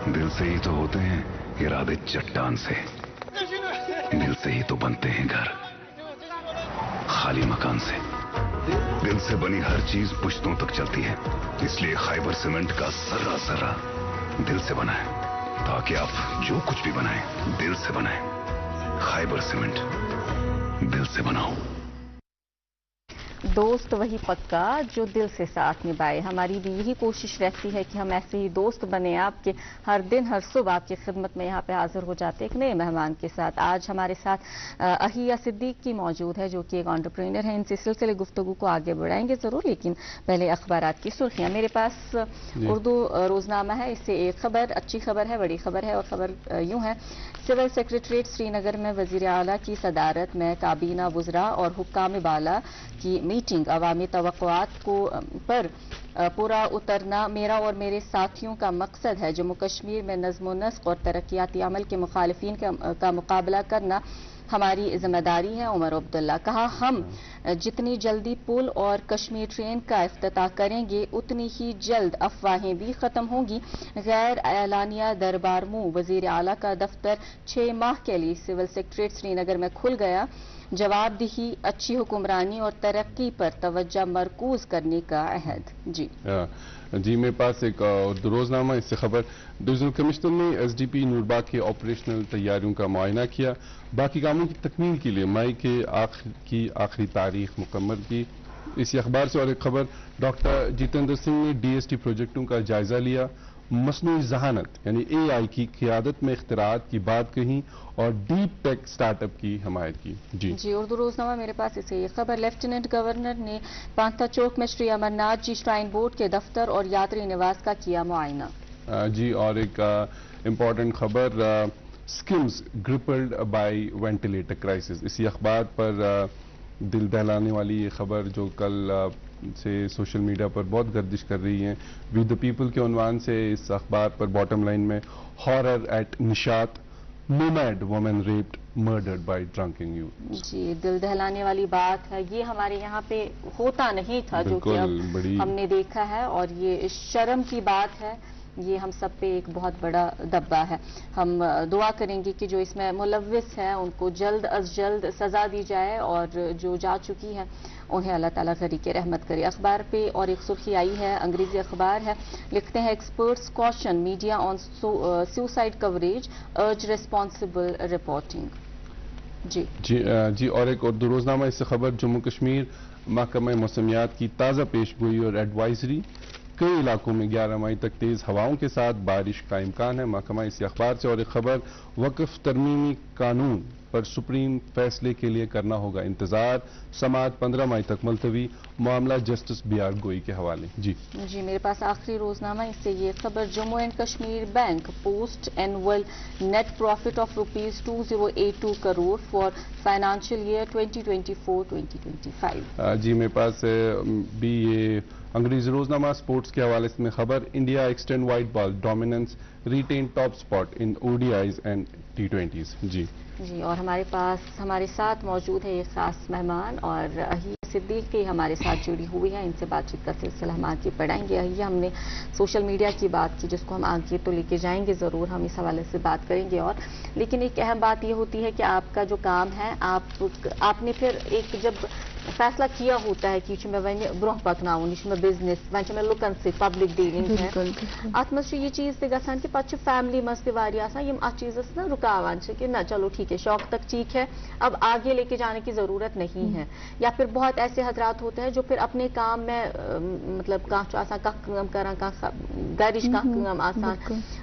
दिल से ही तो होते हैं इरादे चट्टान से, दिल से ही तो बनते हैं घर खाली मकान से। दिल से बनी हर चीज पुश्तों तक चलती है, इसलिए खैबर सीमेंट का सर्रा सर्रा दिल से बना है, ताकि आप जो कुछ भी बनाएं दिल से बनाएं। खैबर सीमेंट, दिल से बनाओ। दोस्त वही पक्का जो दिल से साथ निभाए। हमारी भी यही कोशिश रहती है कि हम ऐसे ही दोस्त बने आपके, हर दिन हर सुबह आपकी खिदमत में यहाँ पे हाजिर हो जाते एक नए मेहमान के साथ। आज हमारे साथ अहिया सिद्दीकी मौजूद है जो कि एक एंटरप्रेन्योर है। इनसे सिलसिले गुफ्तगू को आगे बढ़ाएंगे ज़रूर, लेकिन पहले अखबारात की सुर्खियाँ। मेरे पास उर्दू रोजनामा है, इससे एक खबर, अच्छी खबर है, बड़ी खबर है। और खबर यूँ है, सिविल सेक्रेटरीट श्रीनगर में वज़ीर आला की सदारत में काबीना वज़रा और हुक्काम बाला की मीटिंग। अवामी तवक्कुआत को पर पूरा उतरना मेरा और मेरे साथियों का मकसद है। जम्मू कश्मीर में नज़्म व नस्क और तरक्याती अमल के मुखालिफिन का मुकाबला करना हमारी जिम्मेदारी है। उमर अब्दुल्ला कहा, हम जितनी जल्दी पुल और कश्मीर ट्रेन का इफ्तिताह करेंगे उतनी ही जल्द अफवाहें भी खत्म होंगी। गैर एलानिया दरबार मुँह, वज़ीर आला का दफ्तर 6 माह के लिए सिविल सेक्रेटरीट श्रीनगर में खुल गया। जवाबदेही, अच्छी हुक्मरानी और तरक्की पर तवज्जो मरकूज करने का अहद। जी मेरे पास एक रोजनामा, इससे खबर, डिवीजनल कमिश्नर ने एसडीपी नूरबाग के ऑपरेशनल तैयारियों का मुआयना किया। बाकी कामों की तकमील के लिए मई के आखिरी तारीख मुकम्मल की। इसी अखबार से और एक खबर, डॉक्टर जितेंद्र सिंह ने डीएसटी प्रोजेक्टों का जायजा लिया। मसनूई जहानत यानी एआई की क़ियादत में इख्तिराआत की बात कही और डीप टेक स्टार्टअप की हिमायत की। जी उर्दू रोजनामा मेरे पास इसे ये खबर, लेफ्टिनेंट गवर्नर ने पांथा चौक में श्री अमरनाथ जी श्राइन बोर्ड के दफ्तर और यात्री निवास का किया मुआयना। जी और एक इम्पॉर्टेंट खबर, स्किम्स ग्रिपल्ड बाय वेंटिलेटर क्राइसिस। इसी अखबार पर दिल दहलाने वाली ये खबर जो कल से सोशल मीडिया पर बहुत गर्दिश कर रही है, विद द पीपल के उन्वान से इस अखबार पर बॉटम लाइन में, horror at Nishat, nomad women raped murdered by drunken youth. जी दिल दहलाने वाली बात है, ये हमारे यहाँ पे होता नहीं था जो कि अब हमने देखा है, और ये शर्म की बात है। ये हम सब पे एक बहुत बड़ा दब्बा है। हम दुआ करेंगे कि जो इसमें मुलव्विस हैं उनको जल्द अज जल्द सजा दी जाए, और जो जा चुकी हैं उन्हें अल्लाह ताला गरीक़ रहमत करे। अखबार पे और एक सुर्खी आई है, अंग्रेजी अखबार है, लिखते हैं experts caution media on suicide coverage, अर्ज रिस्पॉन्सिबल रिपोर्टिंग। जी और एक उर्दू रोजनामा, इससे खबर, जम्मू कश्मीर महकमा मौसमियात की ताज़ा पेशगोई और एडवाइजरी। कई इलाकों में 11 मई तक तेज हवाओं के साथ बारिश का इम्कान है। महकमा इसी अखबार से और एक खबर, वक्फ तरमीमी कानून पर सुप्रीम फैसले के लिए करना होगा इंतजार, समाअत 15 मई तक मुलतवी, मामला जस्टिस BR गोई के हवाले। जी मेरे पास आखिरी रोजनामा, इससे ये खबर, Jammu and Kashmir bank post annual net profit of ₹2082 crore for financial year 2024-2025। जी मेरे पास भी ये अंग्रेजी रोजनामा स्पोर्ट्स के हवाले से खबर, India extend white ball dominance, retain top spot in ODIs and T20s। जी और हमारे साथ मौजूद है ये खास मेहमान, और अहिया सिद्दीकी हमारे साथ जुड़ी हुई है। इनसे बातचीत का सिलसिला हम आगे बढ़ाएंगे। अहिया, हमने सोशल मीडिया की बात की जिसको हम आगे तो लेके जाएंगे ज़रूर, हम इस हवाले से बात करेंगे। और लेकिन एक अहम बात ये होती है कि आपका जो काम है, आपने फिर एक जब फैसला किया होता है कि मैं ब्रोह पकनाऊँ, यह बिजनेस मैं लुकन से पब्लिक डीलिंग है, अत मज ये चीज़ ते गसान कि पच्चु फैमिली मज ते वारिया आसान यम अत चीज़स ना रुकावान छे कि ना चलो ठीक है, शौक तक ठीक है, अब आगे लेके जाने की ज़रूरत नहीं है। या फिर बहुत ऐसे हजरात होते हैं जो फिर अपने काम में मतलब आसान काम करा गरिश काम आसान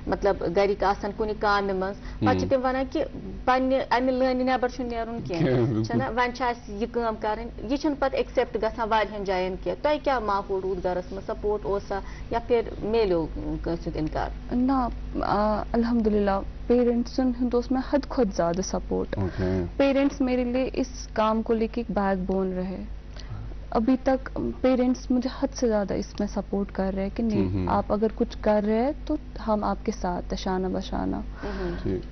मतलब गरी का आसान कुछ काम मज पे तम वन कि अमि लान नबर नेरुन कह वन यह काम कर यह पत एक्सेप्ट गसान वारियन जायन कह तुम क्या माहौल रूद गरस में, सपोर्ट ओसा या फिर मेलो कंस इनकार ना? अल्हम्दुलिल्लाह पेरेंट्सन में हद खुद ज्यादा सपोर्ट। पेरेंट्स मेरे लिए इस काम को लेके एक बैकबोन रहे। अभी तक पेरेंट्स मुझे हद से ज्यादा इसमें सपोर्ट कर रहे हैं कि नहीं, आप अगर कुछ कर रहे हैं तो हम आपके साथ शाना बशाना।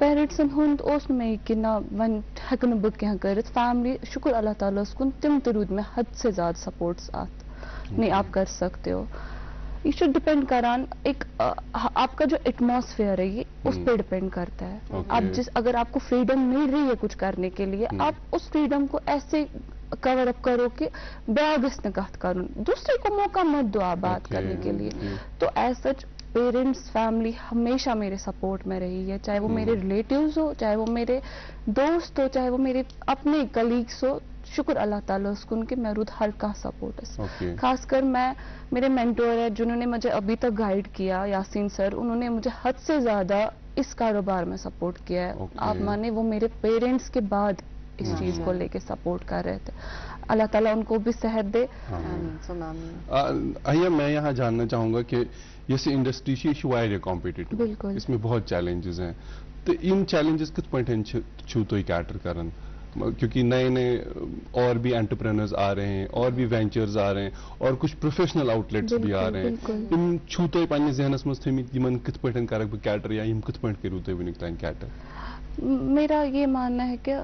पेरेंट्स उस में कि ना वन हेकन बह क्या कर, फैमिली शुक्र अल्लाह ताला कुन तिम तरूद में हद से ज्यादा सपोर्ट्स आत नहीं, आप कर सकते हो। ये डिपेंड करान एक आपका जो एटमॉस्फेयर है ये उस पर डिपेंड करता है। आप अगर आपको फ्रीडम मिल रही है कुछ करने के लिए, आप उस फ्रीडम को ऐसे कवर अप करो कि बेगस न कत करूँ, दूसरे को मौका मत दो आप बात करने के लिए। तो एज सच पेरेंट्स फैमिली हमेशा मेरे सपोर्ट में रही है, चाहे वो मेरे रिलेटिव्स हो, चाहे वो मेरे दोस्त हो, चाहे वो मेरे अपने कलीग्स हो, शुक्र अल्लाह ताला उसकुन कि मैं रुद हर का सपोर्ट Okay. खासकर मैं मेरे मेंटोर है जिन्होंने मुझे अभी तक गाइड किया, यासीन सर, उन्होंने मुझे हद से ज्यादा इस कारोबार में सपोर्ट किया है. Okay. आप माने वो मेरे पेरेंट्स के बाद इस चीज को लेके सपोर्ट कर रहे थे. अल्लाह ताला उनको भी सेहत दे. आमीन सुम आमीन. अहिया मैं यहाँ जानना चाहूँगा कि जैसे इंडस्ट्री यह वारिया कॉम्पिटिटिव, बिल्कुल. इसमें बहुत चैलेंजेस हैं, तो इन चैलेंजेस कित पॉइंट छू तो कैटर करन, क्योंकि नए नए और भी एंटरप्रेन्योर्स आ रहे हैं और भी वेंचर्स आ रहे हैं और कुछ प्रोफेशनल आउटलेट्स भी आ रहे हैं, इन छू तो पन्ने जहनस मज थमित यमन कित पॉइंट करक बह कैटर या यम कित पॉइंट करू तो वनिक तान कैटर. मेरा ये मानना है कि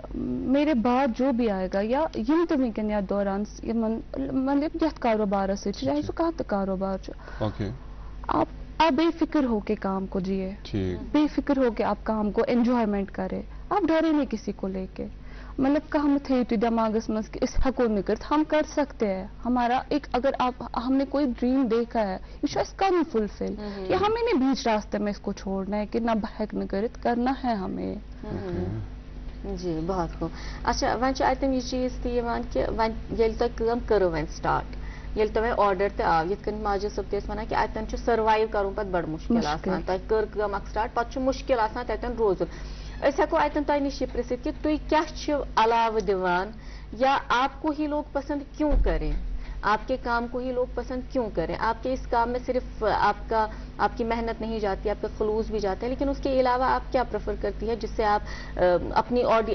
मेरे बाद जो भी आएगा या यम तो वनकन या दौरान मतलब यथ कारोबार से चाहे सो कह कारोबार ओके, आप बेफिक्र होके काम को जिए, ठीक, बेफिक्र होके आप काम को एंजॉयमेंट करें, आप डरे नहीं किसी को लेके. मतलब कहा थे तो दिमागस मज कि इस हको निकर हम कर सकते हैं. हमारा एक अगर आप हमने कोई ड्रीम देखा है ये कम फुलफिल, या हमें नहीं बीच रास्ते में इसको छोड़ना है कि ना बहक न करित करना है हमें. जी बहुत खूब. अच्छा वन अतम यह चीज थी कि वन ये तुम करो वन स्टार्ट, ये तुम्हें ऑर्डर ते आव ये माजिद सब ते वन कि अतन सर्वाइव कर बड़ मुश्किल तुम कर स्टार्ट पे मुश्किल तन रोजन. हेको अतन तुम नश पृछित कि तुम क्या अलाव दिवान या आपको ही लोग पसंद क्यों करें, आपके काम को ही लोग पसंद क्यों करें. आपके इस काम में सिर्फ आपकी मेहनत नहीं जाती, आपका खलूस भी जाता है, लेकिन उसके अलावा आप क्या प्रेफर करती है जिससे आप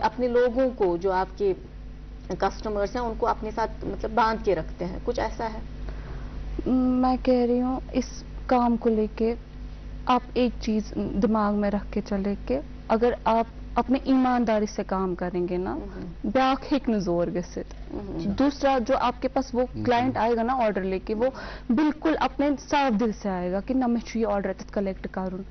अपने लोगों को जो आपके कस्टमर्स हैं उनको अपने साथ मतलब बांध के रखते हैं, कुछ ऐसा है? मैं कह रही हूँ इस काम को लेके आप एक चीज दिमाग में रख के चले कि अगर आप अपने ईमानदारी से काम करेंगे ना ब्याख हिक न जोर गसित. दूसरा जो आपके पास वो क्लाइंट आएगा ना ऑर्डर लेके, वो बिल्कुल अपने साफ दिल से आएगा कि ना मैं ये ऑर्डर तक कलेक्ट करूँ.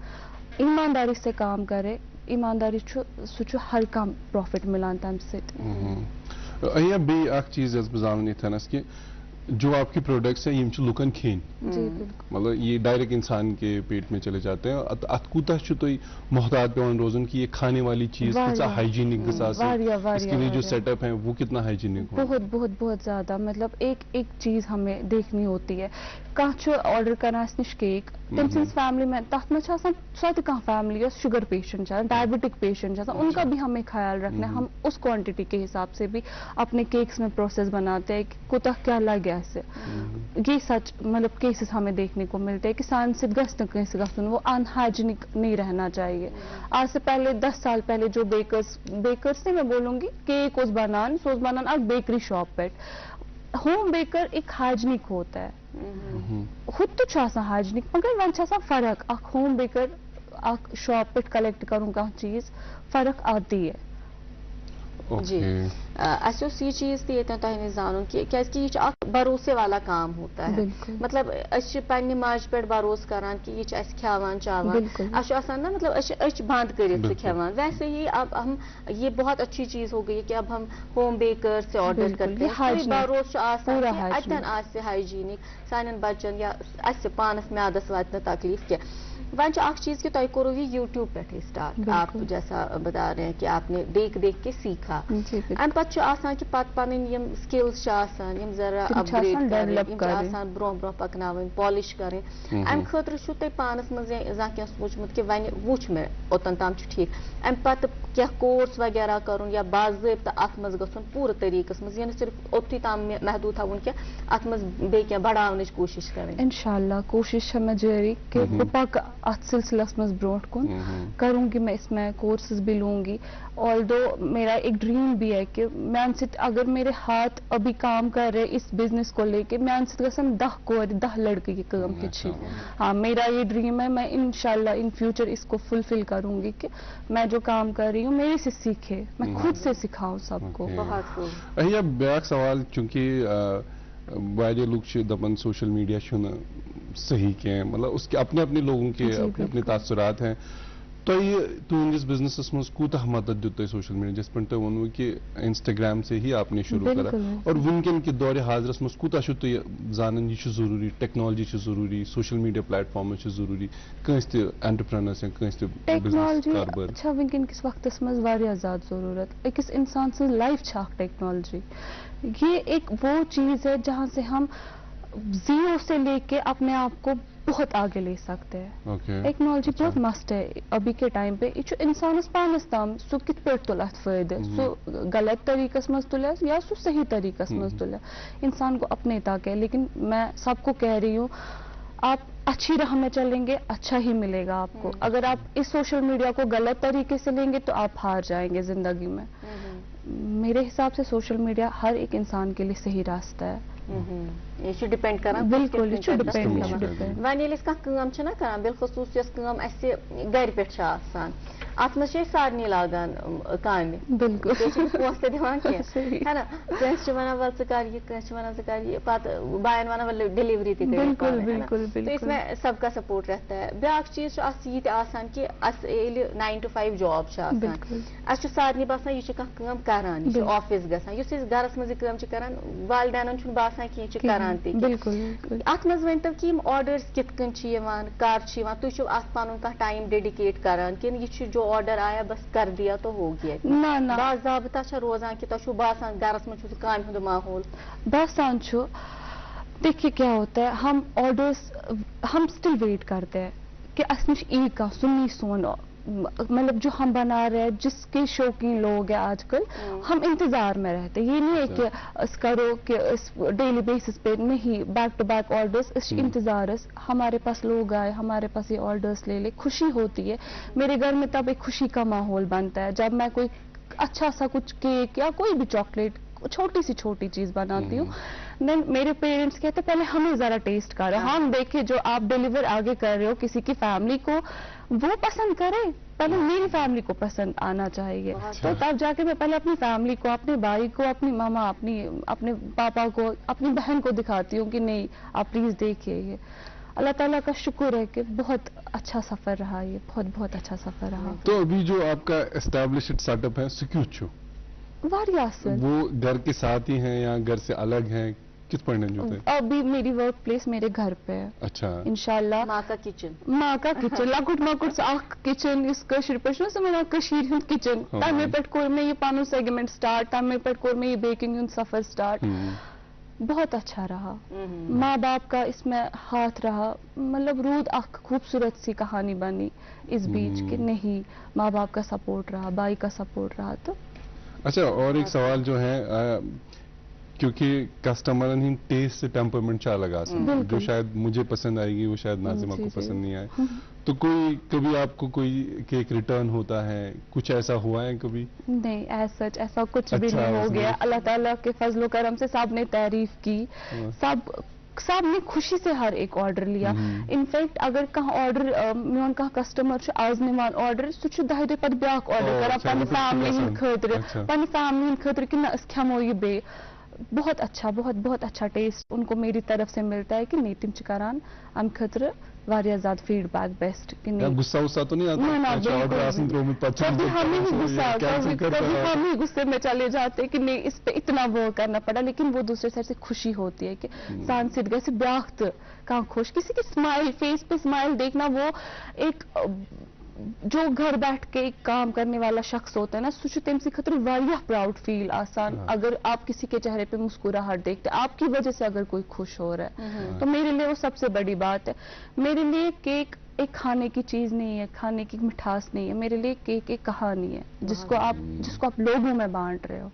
ईमानदारी से काम करे, ईमानदारी सह हर काम प्रॉफिट मिलान तम से. अहिया बे अख चीज बजान इथनस कि जो आपके प्रोडक्ट्स हैं ये लुकन खेन, मतलब ये डायरेक्ट इंसान के पेट में चले जाते हैं. अत कूता तो मोहतात पे रोजन की ये खाने वाली चीज कितना हाइजीनिक इसके लिए जो सेटअप है वो कितना हाइजीनिक हो. बहुत बहुत बहुत ज्यादा. मतलब एक एक चीज हमें देखनी होती है. कह ऑर्डर करना नश केक तम फैमिली में तथ में कह family sugar patient diabetic patient उनका भी हमें ख्याल रखना है. हम उस क्वांटिटी के हिसाब से भी अपने केक्स में प्रोसेस बनाते हैं कि कुता क्या लगे ऐसे. ये सच मतलब केसेस हमें देखने को मिलते हैं कि सान से गसन वो अनहाइजीनिक नहीं रहना चाहिए. आज से पहले 10 साल पहले जो बेकर्स से मैं बोलूंगी केक उस बनान अब बेकरी शॉप पे होम बेकर एक हाइजीनिक होता है. खुद तो हाइजीनिक मगर वन फर्क होम बेकर शॉप पे कलेक्ट करूँ कह चीज फर्क आती है. जी अस ये चीज थी तुम जान कि भरोसे वाला काम होता है. मतलब पन्ने माज पे भरोस करान कि ये खावान चावान ना मतलब बंद कर खावान. वैसे ही अब हम ये बहुत अच्छी चीज हो गई है कि अब हम होम बेकर से ऑर्डर करते हैं. भरोस अतन हाइजीनिक सान बच्चन या पानस म्यादस वात तकलीफ क्या. वन चीज कि तुम करो ये यूट्यूब पे स्टार्ट, आप जैसा बता रहे हैं कि आपने देख देख के सीखा. अम पे कि पत पन स्किल्स जरा अपग्रेड करें ब्रोह ब्रोह पकन पॉलिश करें. अम खतर तुम पानस मज क्या सोचमुत कि वन वुच मे ओतन ताम ठीक. अम पत क्या कोर्स वगैरह कर या बाज़ाब्ता अत मज गन पूरे तरीकस मज यह सिर्फ ओत्थी ताम महदूद थवन कि अत मज बे क्या बढ़ाने कोशिश करें. इंशाल्लाह कोशिश है मैं जारी कि पक अत सिलसिलस मज ब्रोट कुन करूंगी. मैं इसमें कोर्सेज भी लूंगी. ऑल्दो मेरा एक ड्रीम भी है कि मैं अगर मेरे हाथ अभी काम कर रहे इस बिजनेस को लेके मैं गसन 10 लड़के की काम कि. हाँ मेरा ये ड्रीम है. मैं इंशाल्लाह इन फ्यूचर इसको फुलफिल करूंगी कि मैं जो काम कर रही हूँ मेरे से सीखे, मैं खुद से सिखाऊं सबको. अहिया ब्याक सवाल चूंकि वारिया लोग दपन सोशल मीडिया सही के मतलब उसके अपने अपने लोगों के अपने अपने तासुरात हैं. तुंदिस बिजनेस मज कूतः मदद दित सोशल मीडिया जिस पे तुम वोनू कि इंस्टाग्राम से ही आपने शुरू करा और वनकन के दौर हाजरस मज कूतः जान यह जरूरी टेक्नोलॉजी जरूरी सोशल मीडिया प्लेटफॉर्म जरूरी कंस एंटरप्रेन्योर्स या कंस टेक्नोलॉजी अच्छा वनकन किस वक्तस मज वारिया ज़्यादा जरूरत अकिस इंसान से लाइफ छाक टेक्नोलॉजी ये एक वो चीज़ है जहाँ से हम जीरो से लेके अपने आप को बहुत आगे ले सकते हैं टेक्नोलॉजी बहुत मस्ट है अभी के टाइम पे यह इंसानस पानस ताम सो कित पे तुल अत फायदे सो गलत तरीकस मज तुल या सो सही तरीकस मज तुल इंसान को अपने तक है लेकिन मैं सबको कह रही हूँ आप अच्छी राह में चलेंगे अच्छा ही मिलेगा आपको अगर आप इस सोशल मीडिया को गलत तरीके से लेंगे तो आप हार जाएंगे जिंदगी में मेरे हिसाब से सोशल मीडिया हर एक इंसान के लिए सही रास्ता है ये डिपेंड कर बिल्कुल वन कर बिलखसूस गर पे अत मज सारे लागान काम बिल्कुल पोस दिवान है ना कस वन वल कर पे बायन वन वल डिलीवरी तो इसमें सबका सपोर्ट रहता है ब्याक चीज कि 9 to 5 जॉब अस सारे बसान यह करान ऑफिस गसान गरस मज करान वालदेन बसान कि करान अत मज वन तो कि ऑर्डर्स कित कर तुम अत पन टाइम डेडिकेट करान कि यह जो ऑर्डर आया बस कर दिया तो हो गया बाज़ाबता रोजान कि तुम बसान गरस मज काम हुंद माहौल बसान देखिए क्या होता है हम ऑर्डर्स हम स्टिल वेट करते हैं कि अस नश ई का सुन्नी सोन मतलब जो हम बना रहे हैं जिसके शौकीन लोग हैं आजकल हम इंतजार में रहते हैं ये नहीं है कि करो कि इस डेली बेसिस पे नहीं बैक टू बैक ऑर्डर्स इस इंतजार हमारे पास लोग आए हमारे पास ये ऑर्डर्स ले खुशी होती है मेरे घर में तब एक खुशी का माहौल बनता है जब मैं कोई अच्छा सा कुछ केक या कोई भी चॉकलेट छोटी सी छोटी चीज बनाती हूँ देन मेरे पेरेंट्स कहते पहले हमें जरा टेस्ट करो हम देखें जो आप डिलीवर आगे कर रहे हो किसी की फैमिली को वो पसंद करे पहले मेरी फैमिली को पसंद आना चाहिए तो तब जाके मैं पहले अपनी फैमिली को अपने भाई को अपनी मामा अपने पापा को अपनी बहन को दिखाती हूँ कि नहीं आप प्लीज देखिए ये अल्लाह ताला का शुक्र है कि बहुत अच्छा सफर रहा ये बहुत अच्छा सफर रहा तो अभी जो आपका एस्टैब्लिश्ड सेटअप है सिक्योर वो घर के साथ ही हैं या घर से अलग हैं किस पॉइंट होते हैं अभी मेरी वर्क प्लेस मेरे घर पे है अच्छा इंशाल्लाह माँ का किचन लकुट मकुट किचन इस कशीर पे कशीर हुंद किचन तमे पे कोर में ये पानो सेगमेंट स्टार्ट तमे पे कोर में ये बेकिंग हुंद सफर स्टार्ट बहुत अच्छा रहा माँ बाप का इसमें हाथ रहा मतलब रूद खूबसूरत सी कहानी बनी इस बीच कि नहीं माँ बाप का सपोर्ट रहा भाई का सपोर्ट रहा तो अच्छा और एक सवाल जो है क्योंकि कस्टमर ही टेस्ट से टेम्परमेंट अलग आ जो शायद मुझे पसंद आएगी वो शायद नाज़िमा को पसंद नहीं आए तो कोई कभी आपको कोई केक रिटर्न होता है कुछ ऐसा हुआ है कभी नहीं ऐसा कुछ भी नहीं हो गया अल्लाह ताला के फजलो करम से सब ने तारीफ की सब ने खुशी से हर एक ऑर्डर लिया इनफैक्ट अगर कहाँ ऑर्डर मेन कहाँ कस्टमर आज निवान ऑर्डर सह दह दह पे ब्याक ऑर्डर करा पन्ने फैमिली हिंद खतर पन्ने फैमिली हिंद खतर कि ना खमो ये बे बहुत अच्छा टेस्ट उनको मेरी तरफ से मिलता है कि नहीं तुम करान अम खतर वारिया ज्यादा फीडबैक बेस्ट कि नहीं गुस्सा तो नहीं आता कभी हम ही गुस्सा कभी हम ही गुस्से में चले जाते कि नहीं इस पे इतना वो करना पड़ा लेकिन वो दूसरे साइड से खुशी होती है कि सांसिद गए से ब्याख्त कहाँ खुश किसी की स्माइल फेस पे स्माइल देखना वो एक जो घर बैठ के काम करने वाला शख्स होता है ना सह तम खतर वारिया प्राउड फील आसान अगर आप किसी के चेहरे पे मुस्कुराहट देखते आपकी वजह से अगर कोई खुश हो रहा है तो मेरे लिए वो सबसे बड़ी बात है मेरे लिए केक एक खाने की चीज नहीं है खाने की मिठास नहीं है मेरे लिए केक एक कहानी है जिसको आप लोगों में बांट रहे हो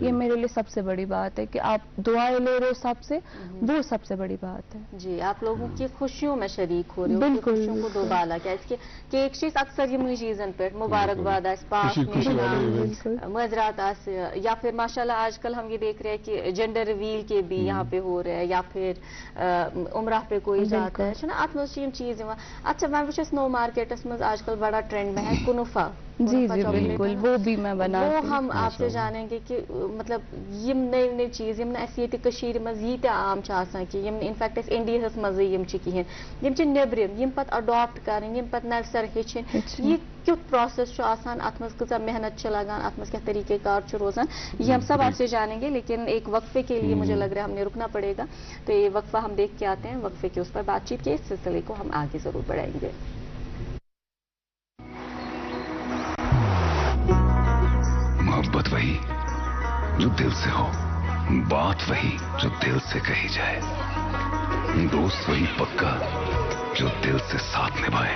ये मेरे लिए सबसे बड़ी बात है कि आप दुआएं ले रहे हो सबसे वो सबसे बड़ी बात है जी आप लोगों की खुशियों में शरीक हो रहे हो खुशियों को दोबाला क्या इसके केक चीज अक्सर यम चीजन पे मुबारकबाद मजरात या फिर माशाल्लाह आजकल हम ये देख रहे हैं कि जेंडर रिवील के भी यहाँ पे हो रहे हैं या फिर उम्रा पे कोई जाता है ना अत मज चीज अच्छा मैं वो नो मार्केटस मज आजकल बड़ा ट्रेंड में है कुनुफा जी जी बिल्कुल, वो भी मैं बनाती वो हूँ। हम आपसे जानेंगे कि मतलब यम नई नई चीज यम अस ये मज यीत आम कि यम इनफैक्ट अस इंडिया मज यम कहें यम नेबरिम यम पत अडॉप्ट करें यम पत नर्सर हेचन ये क्युत प्रोसेस आसान अत मज कजा मेहनत लगान अत मज क्या तरीक़ेकार रोजान ये हम सब आपसे जानेंगे, लेकिन एक वक्फे के लिए मुझे लग रहा है हमने रुकना पड़ेगा। तो ये वक्फा हम देख के आते हैं, वक्फे के उस पर बातचीत के इस सिलसिले को हम आगे जरूर बढ़ाएंगे। मोहब्बत वही जो दिल से हो, बात वही जो दिल से कही जाए, दोस्त वही पक्का जो दिल से साथ निभाए,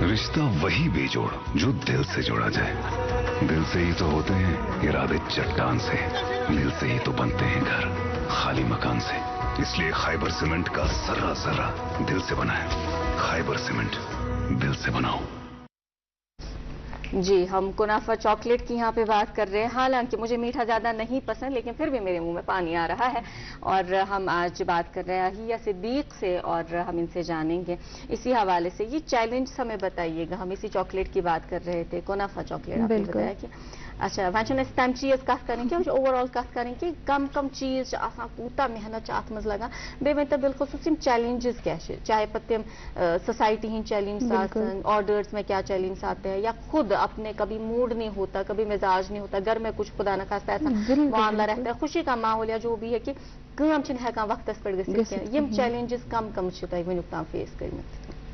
रिश्ता वही बेजोड़ जो दिल से जोड़ा जाए। दिल से ही तो होते हैं इरादे चट्टान से, दिल से ही तो बनते हैं घर खाली मकान से। इसलिए खाइबर सीमेंट का जर्रा जर्रा दिल से बना है। खाइबर सीमेंट, दिल से बनाओ। जी, हम कुनाफा चॉकलेट की यहाँ पे बात कर रहे हैं। हालांकि मुझे मीठा ज़्यादा नहीं पसंद, लेकिन फिर भी मेरे मुंह में पानी आ रहा है। और हम आज बात कर रहे हैं अहिया सिद्दीक से, और हम इनसे जानेंगे इसी हवाले से। ये चैलेंज हमें बताइएगा, हम इसी चॉकलेट की बात कर रहे थे, कुनाफा चॉकलेट। आपने बताया कि अच्छा वह तम चीज कत करें कि ओवरऑल कत करें कि कम कम चीज कूता मेहनत अत मज लगा बे वन बिलखुसूस चैलेंजेस क्या, चाहे पे तम सोसाइटी हंद चैलेंज ऑर्डर्स में क्या चैलेंज आते हैं, या खुद अपने कभी मूड नहीं होता, कभी मिजाज नहीं होता, घर में कुछ खुदा न खास्ता ऐसा मामला रहता है, खुशी का माहौल या जो भी है कि काम हेकान वक्तस पे गम चैलेंजेस कम कम वन ताम फेस कर।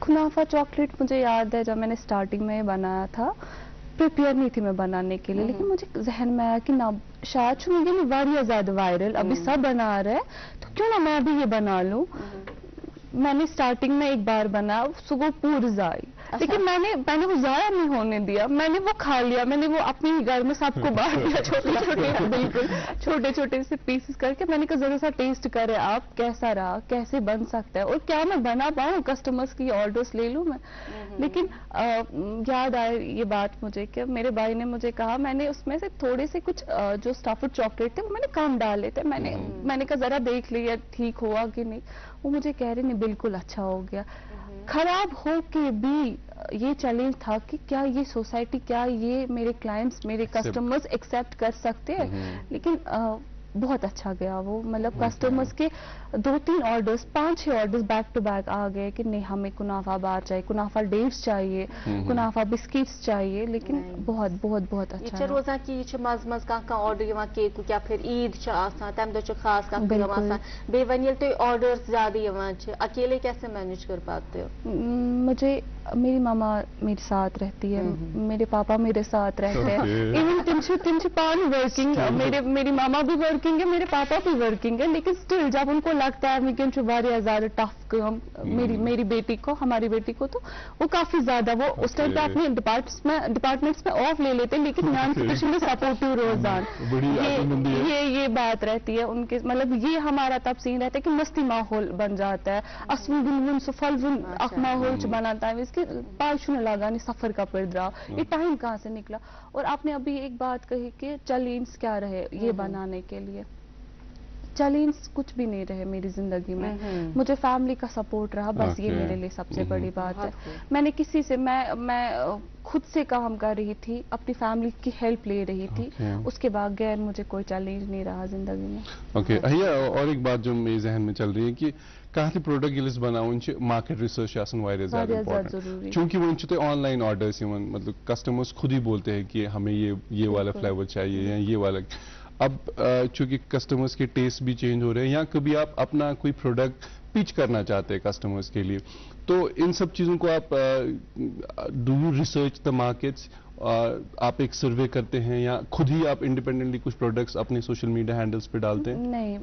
कुनाफा चॉकलेट मुझे याद है जब मैंने स्टार्टिंग में बनाया था, प्रिपेयर नहीं थी मैं बनाने के लिए, लेकिन मुझे जहन में आया कि ना शायद मुझे वारिया ज्यादा वायरल अभी सब बना रहे हैं, तो क्यों ना मैं भी ये बना लूं। मैंने स्टार्टिंग में एक बार बनाया, सुबह पूरी जाई, लेकिन मैंने वो जाया नहीं होने दिया, मैंने वो खा लिया, मैंने वो अपने ही घर में सबको बांट दिया, छोटे छोटे बिल्कुल छोटे छोटे से पीसेस करके। मैंने कहा जरा सा टेस्ट करे आप कैसा रहा, कैसे बन सकता है, और क्या मैं बना पाऊँ, कस्टमर्स की ऑर्डर्स ले लूँ मैं। लेकिन याद आए ये बात मुझे कि मेरे भाई ने मुझे कहा, मैंने उसमें से थोड़े से कुछ जो स्टफ्ड चॉकलेट थे वो मैंने कम डाले थे, मैंने कहा जरा देख लिया ठीक हुआ कि नहीं। वो मुझे कह रहे नहीं बिल्कुल अच्छा हो गया। खराब हो के भी ये चैलेंज था कि क्या ये सोसाइटी, क्या ये मेरे क्लाइंट्स, मेरे कस्टमर्स एक्सेप्ट कर सकते हैं। लेकिन बहुत अच्छा गया वो, मतलब कस्टमर्स के 2-3 orders, 5-6 orders back to back आ गए कि नहीं हमें कुनाफा बार चाहिए, कुनाफा डेट्स चाहिए, कुनाफा बिस्किट्स चाहिए। लेकिन बहुत बहुत बहुत अच्छा है। रोजा की मज मज का ऑर्डर केक या फिर ईद तम दो खास बे वन तो ऑर्डर्स ज्यादा अकेले कैसे मैनेज कर पाते हो? मुझे मेरी मामा मेरे साथ रहती है, मेरे पापा मेरे साथ रहते हैं, इवन तिन पान वर्किंग, मेरी मामा भी वर्किंग है, मेरे पापा भी वर्किंग है, लेकिन स्टिल जब उनको लगता है कि ज्यादा टफ काम मेरी बेटी को, हमारी बेटी को, तो वो काफी ज्यादा वो उस टाइम पे अपने डिपार्टमेंट्स में ऑफ ले लेते हैं, लेकिन नॉन प्रोफेशनल सपोर्टिव रोजान ये बात रहती है उनके। मतलब ये हमारा तब सीन रहता है कि मस्ती माहौल बन जाता है, असुन गुन सफल माहौल बनाता है, इसके पाशुन लगा नहीं सफर का पड़ रहा, ये टाइम कहाँ से निकला। और आपने अभी एक बात कही कि चैलेंज क्या रहे ये बनाने के लिए, चैलेंज कुछ भी नहीं रहे मेरी जिंदगी में। मुझे फैमिली का सपोर्ट रहा, बस ये मेरे लिए सबसे बड़ी बात है। मैंने किसी से मैं खुद से काम कर रही थी, अपनी फैमिली की हेल्प ले रही थी, उसके बाद गैर मुझे कोई चैलेंज नहीं रहा जिंदगी में। ओके अहिया, और एक बात जो मेरे जहन में चल रही है कि कहाँ प्रोडक्ट गिलिस बनावन मार्केट रिसर्च ज्यादा इम्पोर्टेंट, चूंकि वो ऑनलाइन ऑर्डर्स मतलब कस्टमर्स खुद ही बोलते हैं कि हमें ये वाला फ्लेवर चाहिए या ये वाला। अब चूंकि कस्टमर्स के टेस्ट भी चेंज हो रहे हैं, या कभी आप अपना कोई प्रोडक्ट पिच करना चाहते हैं कस्टमर्स के लिए, तो इन सब चीज़ों को आप do you research the markets, आप एक सर्वे करते हैं या खुद ही आप इंडिपेंडेंटली कुछ प्रोडक्ट्स अपने सोशल मीडिया हैंडल्स पे डालते हैं? नहीं,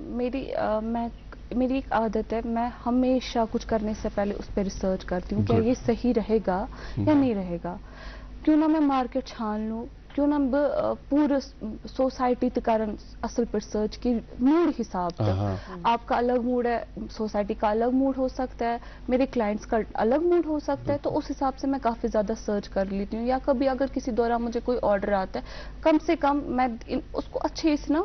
मेरी एक आदत है, मैं हमेशा कुछ करने से पहले उस पर रिसर्च करती हूँ, क्या ये सही रहेगा या नहीं रहेगा। क्यों ना मैं मार्केट छान लूँ, क्यों ना पूरे सोसाइटी तक असल पर सर्च की मूड हिसाब से। आपका अलग मूड है, सोसाइटी का अलग मूड हो सकता है, मेरे क्लाइंट्स का अलग मूड हो सकता है, तो उस हिसाब से मैं काफ़ी ज़्यादा सर्च कर लेती हूँ। या कभी अगर किसी दौरान मुझे कोई ऑर्डर आता है, कम से कम मैं उसको अच्छे से ना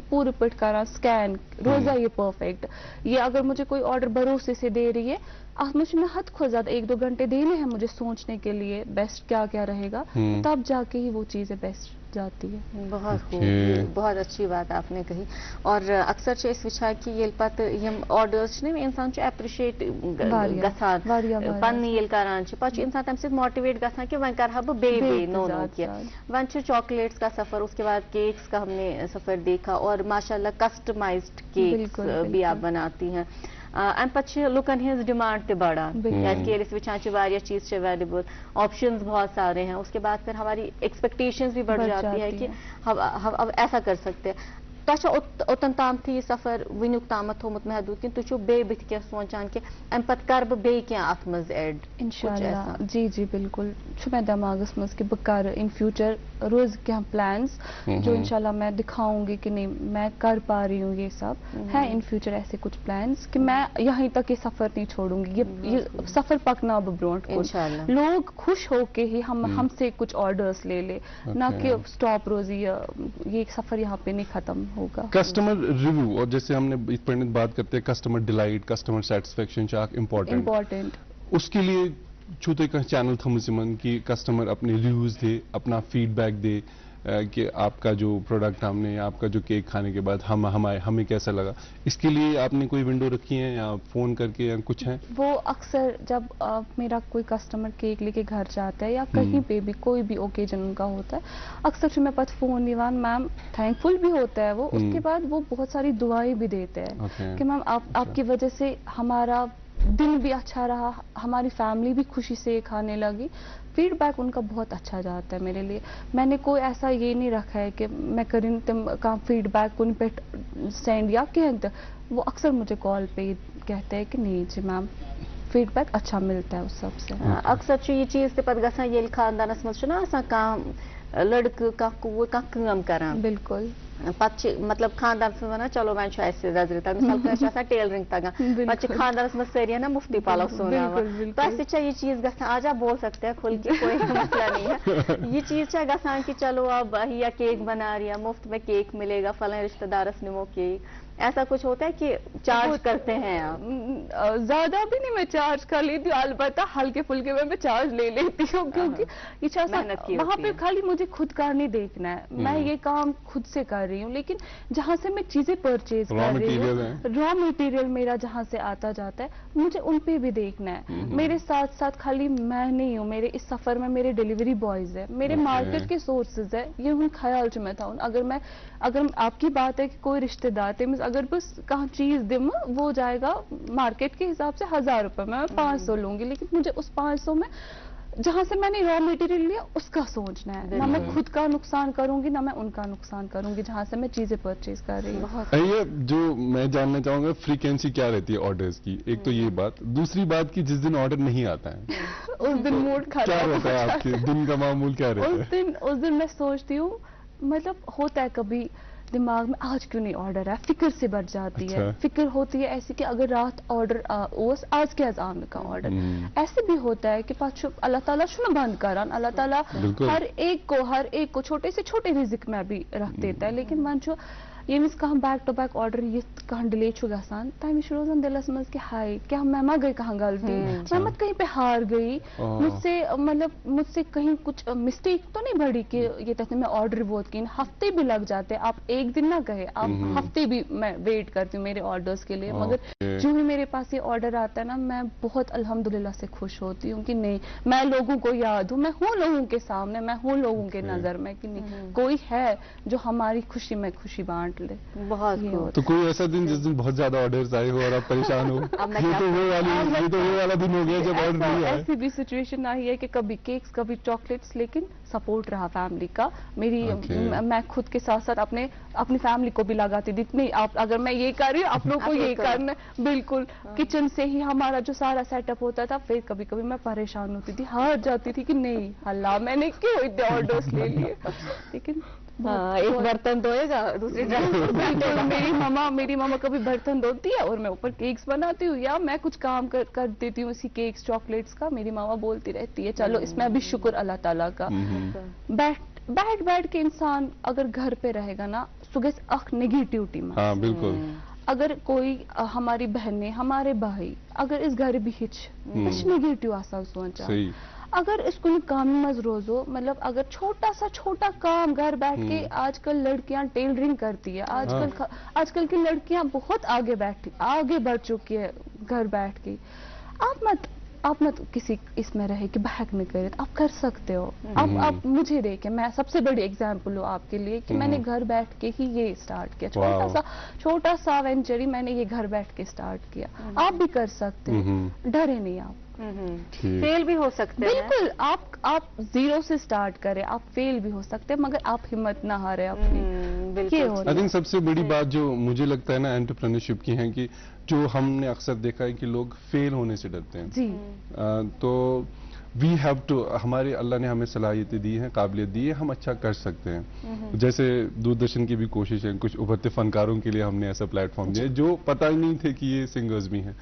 पूरे पिट करा, स्कैन रोज़ा ये परफेक्ट, ये अगर मुझे कोई ऑर्डर भरोसे से दे रही है ات मुझे मैं हद खो ज़्यादा 1-2 घंटे देने हैं मुझे सोचने के लिए बेस्ट क्या क्या रहेगा, तब जाके ही वो चीज़ें बेस्ट जाती है. बहुत खूब, बहुत अच्छी बात आपने कही. और अक्सर छ विचार कि ये पत यम ऑर्डर्स ने इंसान छ एप्रिशिएट गसान पन ये करान छ पछ इंसान तम से मोटिवेट गसान कि वन करहा ब बे नो के वन छ चॉकलेट्स का सफर, उसके बाद केक्स का हमने सफर देखा और माशाल्लाह कस्टमाइज्ड केक्स भी आप बनाती हैं. अम पे लुकन हज डिमांड ते बढ़ान कि वचान चीज अवेलेबल, ऑप्शंस बहुत सारे हैं. उसके बाद फिर हमारी एक्सपेक्टेशंस भी बढ़ जाती है कि हम अब ऐसा कर सकते हैं. तो ओतन ताम थी सफर वनुक ताम थोमुत महदूद कि तुम बे बत क्या सोचान कि अम पे कर बे क्या अत मज एड इंशाल्लाह. जी जी बिल्कुल मैं दिमागस मज कि बह कर इन फ्यूचर रोज क्या प्लान्स जो इंशाल्लाह मैं दिखाऊंगी कि नहीं मैं कर पा रही हूँ. ये सब है इन फ्यूचर ऐसे कुछ प्लान्स कि मैं यहीं तक ये सफर नहीं छोड़ूंगी. ये सफर पकना अब ब्रोंट को लोग खुश होके ही हमसे कुछ ऑर्डर्स ले ले, ना कि स्टॉप रोजी ये सफर यहाँ पे नहीं खत्म होगा. कस्टमर रिव्यू और जैसे हमने इस पर बात करते हैं customer delight, customer satisfaction important, उसके लिए छूते का चैनल थमन कि कस्टमर अपने रिव्यूज दे, अपना फीडबैक दे कि आपका जो प्रोडक्ट हमने या आपका जो केक खाने के बाद हमें कैसा लगा. इसके लिए आपने कोई विंडो रखी है या फोन करके या कुछ है? वो अक्सर जब मेरा कोई कस्टमर केक लेके घर जाता है या कहीं पे भी कोई भी ओकेजन उनका होता है, अक्सर मैं पत फोन निवान मैम थैंकफुल भी होता है वो. उसके बाद वो बहुत सारी दुआएं भी देते हैं कि मैम आपकी वजह से हमारा दिन भी अच्छा रहा, हमारी फैमिली भी खुशी से खाने लगी. फीडबैक उनका बहुत अच्छा जाता है मेरे लिए. मैंने कोई ऐसा ये नहीं रखा है कि मैं करीन तुम का फीडबैक उन पे सेंड या कहते. वो अक्सर मुझे कॉल पे कहते हैं कि नहीं जी मैम फीडबैक अच्छा मिलता है उस सब से. अक्सर ये चीज पे गसान ये खानदानस मज लड़क कम करान बिल्कुल पे मतलब खानदान वन चलो वन ऐसे नजर तक मिसाल टेलरिंग तगान पे खानदान मज सारी ना मुफ्ती पलव सोनावान. तो ये चीज गसान आज आप बोल सकते हैं खुल के, कोई मसला नहीं है. ये चीज गसान कि चलो अब या केक बना रही है मुफ्त में केक मिलेगा, फला रिश्तेदारस निमो केक, ऐसा कुछ होता है कि चार्ज करते हैं आप? ज्यादा भी नहीं मैं चार्ज कर लेती हूँ, अलबत्ता हल्के फुल्के में मैं चार्ज ले लेती हूँ क्योंकि ये वहाँ पे खाली मुझे खुद का नहीं देखना है. मैं ये काम खुद से कर रही हूँ, लेकिन जहाँ से मैं चीजें परचेज कर रही हूँ, रॉ मटेरियल मेरा जहाँ से आता जाता है, मुझे उन पे भी देखना है. मेरे साथ साथ खाली मैं नहीं हूँ, मेरे इस सफर में मेरे डिलीवरी बॉयज है, मेरे मार्केट के सोर्सेज है. ये उन ख्याल में था. अगर आपकी बात है कि कोई रिश्तेदार थे, अगर बस कहाँ चीज दिम वो जाएगा मार्केट के हिसाब से 1000 रुपए में, मैं 500 लूंगी, लेकिन मुझे उस 500 में जहाँ से मैंने रॉ मटेरियल लिया उसका सोचना है. ना मैं खुद का नुकसान करूंगी ना मैं उनका नुकसान करूंगी जहाँ से मैं चीजें परचेज कर रही हूँ. ये जो मैं जानना चाहूंगा फ्रीक्वेंसी क्या रहती है ऑर्डर्स की, एक तो ये बात. दूसरी बात की जिस दिन ऑर्डर नहीं आता है उस दिन मूड खराब क्या रहता है आपके दिन का मामूल क्या रहता है? उस दिन मैं सोचती हूँ, मतलब होता है कभी दिमाग में आज क्यों नहीं ऑर्डर है, फिक्र से बढ़ जाती है. फिक्र होती है ऐसी कि अगर रात ऑर्डर आज के आम का ऑर्डर. ऐसे भी होता है कि पाछो अल्लाह ताला शुन बंद करान, अल्लाह ताला हर एक को छोटे से छोटे रिजिक में भी रख देता है. लेकिन मन जो ये कहाँ बैक टू बैक ऑर्डर ये कहाँ डिले गसान तम रोजान दिलस मज कि हाय क्या मैं मा गई कहाँ गलती, मैं मत कहीं पे हार गई, मुझसे कहीं कुछ मिस्टेक तो नहीं बढ़ी कि ये तैसे मैं ऑर्डर बहुत की. हफ्ते भी लग जाते हैं, आप एक दिन ना कहे, आप हफ्ते भी मैं वेट करती हूँ मेरे ऑर्डर्स के लिए. मगर जो ही मेरे पास ये ऑर्डर आता है ना, मैं बहुत अल्हम्दुलिल्लाह से खुश होती हूँ कि नहीं मैं लोगों को याद हूँ, मैं हूँ लोगों के सामने, मैं हूँ लोगों के नजर में कि नहीं कोई है जो हमारी खुशी में खुशी बांट ले. बहुत तो कोई ऐसा दिन जिस दिन बहुत ज्यादा ऑर्डर्स आए हो और आप परेशान हो? ये तो वो वाला दिन हो गया जब ऑर्डर नहीं आया. ऐसी भी सिचुएशन आई है कि कभी केक्स कभी चॉकलेट्स, लेकिन सपोर्ट रहा फैमिली का. मैं खुद के साथ साथ अपनी फैमिली को भी लगाती थी. नहीं आप अगर मैं ये कर रही हूँ आप लोग को ये करना. बिल्कुल किचन से ही हमारा जो सारा सेटअप होता था. फिर कभी कभी मैं परेशान होती थी, हार जाती थी कि नहीं अल्लाह मैंने क्यों इतने ऑर्डर्स ले लिए. लेकिन एक बर्तन धोएगा दूसरी मेरी मामा कभी बर्तन धोती है और मैं ऊपर केक्स बनाती हूँ या मैं कुछ काम कर देती हूँ इसी केक्स चॉकलेट्स का. मेरी मामा बोलती रहती है चलो इसमें अभी शुक्र अल्लाह ताला का. बैठ के इंसान अगर घर पे रहेगा ना सुबह अख नेगेटिविटी में. बिल्कुल اگر کوئی ہماری بہنیں ہمارے بھائی اگر اس گھر بہت نیگیٹو آسان سوچا اگر اس کو کام مز روزو مطلب اگر چھوٹا کام گھر بیٹھ کے آج کل لڑکیاں ٹیلرنگ کرتی ہے آج کل کی لڑکیاں بہت آگے بڑھ چکی ہے گھر بیٹھ کے. آپ مت کسی اس میں رہے کہ بہک میں کرے آپ کر سکتے ہو. آپ مجھے دیکھیں میں سب سے بڑی اگزامپل ہوں آپ کے لیے کہ میں نے گھر بیٹھ کے ہی یہ اسٹارٹ کیا. چھوٹا سا وینچر ہی میں نے یہ گھر بیٹھ کے اسٹارٹ کیا. آپ بھی کر سکتے ہیں, ڈرے نہیں آپ. فیل بھی ہو سکتے ہیں بالکل. آپ زیرو سے اسٹارٹ کریں, آپ فیل بھی ہو سکتے ہیں مگر آپ ہمت نہ ہارے اپنی. آئی تھنک سب سے بڑی بات جو مجھے لگتا ہے نا انٹرپرینورشپ کی ہے کہ جو ہم نے اکثر دیکھا ہے کہ لوگ فیل ہونے سے ڈرتے ہیں. جی تو وی ہیو ٹو, ہمارے اللہ نے ہمیں صلاحیتیں دی ہیں, قابلیت دی ہے, ہم اچھا کر سکتے ہیں. جیسے دوردرشن کی بھی کوشش ہے, کچھ ابھرتے فنکاروں کے لیے ہم نے ایسا پلیٹ فارم دیا جو پتہ ہی نہیں تھے کہ یہ سنگرز بھی ہیں.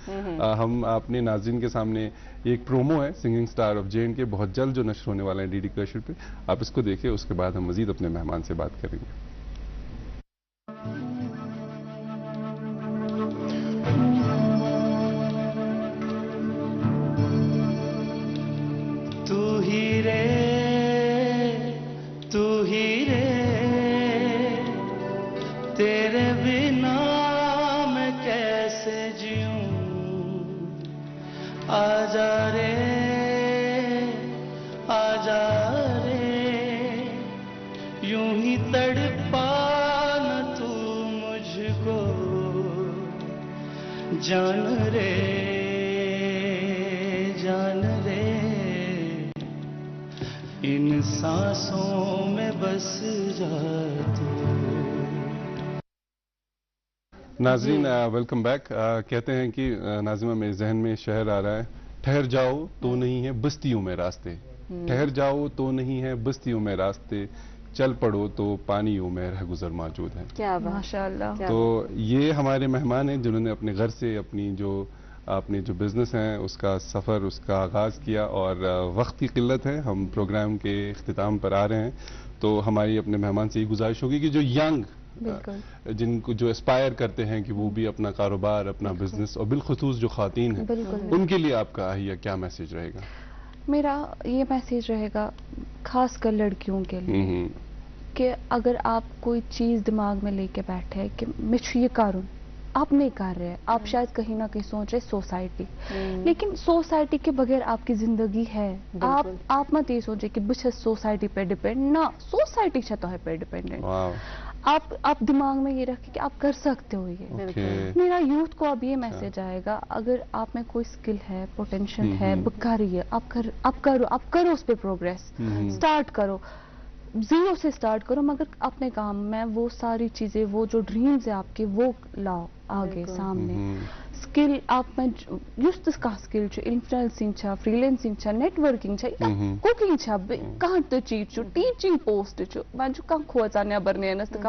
ہم اپنے ناظرین کے سامنے ایک پرومو ہے singing star of J and کے, بہت جلد جو نشر ہونے والا ہے DD کرشر پہ, آپ اس کو دیکھیں. اس کے بعد ہم مزید اپنے مہمان سے بات کریں گے. تیرے بنا میں کیسے جیوں, آجا رے یوں ہی تڑپانا تو مجھ کو, جان رے ان سانسوں میں بس جا تو. ناظرین ویلکم بیک. کہتے ہیں کہ ناظمہ میرے ذہن میں شعر آ رہا ہے, ٹھہر جاؤ تو نہیں ہے بستیوں میں راستے, ٹھہر جاؤ تو نہیں ہے بستیوں میں راستے, چل پڑو تو پانیوں میں رہ گزر موجود ہے. کیا ماشاء اللہ. تو یہ ہمارے مہمان ہیں جنہوں نے اپنے گھر سے اپنے جو بزنس ہیں اس کا سفر, اس کا آغاز کیا. اور وقت کی قلت ہے, ہم پروگرام کے اختتام پر آ رہے ہیں, تو ہماری اپنے مہمان سے یہ گزارش ہوگی کہ جو ینگ جن کو جو اسپائر کرتے ہیں کہ وہ بھی اپنا کاروبار, اپنا بزنس, اور بالخصوص جو خواتین ہیں ان کے لیے آپ کا کیا میسج رہے گا؟ میرا یہ میسج رہے گا خاص کر لڑکیوں کے لیے کہ اگر آپ کوئی چیز دماغ میں لے کے بیٹھے کہ میں یہ کروں, آپ نہیں کر رہے, آپ شاید کہیں نہ کہیں سوچ رہے سوسائٹی, لیکن سوسائٹی کے بغیر آپ کی زندگی ہے. آپ مت یہ سوچے کہ بچ سوسائٹی پہ ڈپینڈ, نہ سوسائٹی تو ہے پہ ڈپینڈنٹ. آپ دماغ میں یہ رکھیں کہ آپ کر سکتے ہو. یہ میرا یوتھ کو اب یہ میسج آئے گا, اگر آپ میں کوئی اسکل ہے, پوٹینشیل ہے, بکاری ہے, آپ کرو اس پہ پروگریس, اسٹارٹ کرو, زیرو سے اسٹارٹ کرو, مگر اپنے کام میں وہ ساری چیزیں, وہ جو ڈریمز ہے آپ کے, وہ لاؤ آگے سامنے. سکل آپ میں یس کا سکل انفلوئنسنگ, فریلینسنگ, نیٹورکنگ, کوکنگ, کہاں تو چیز ٹیچنگ پوسٹ وہ کھوچا نبر نیس تو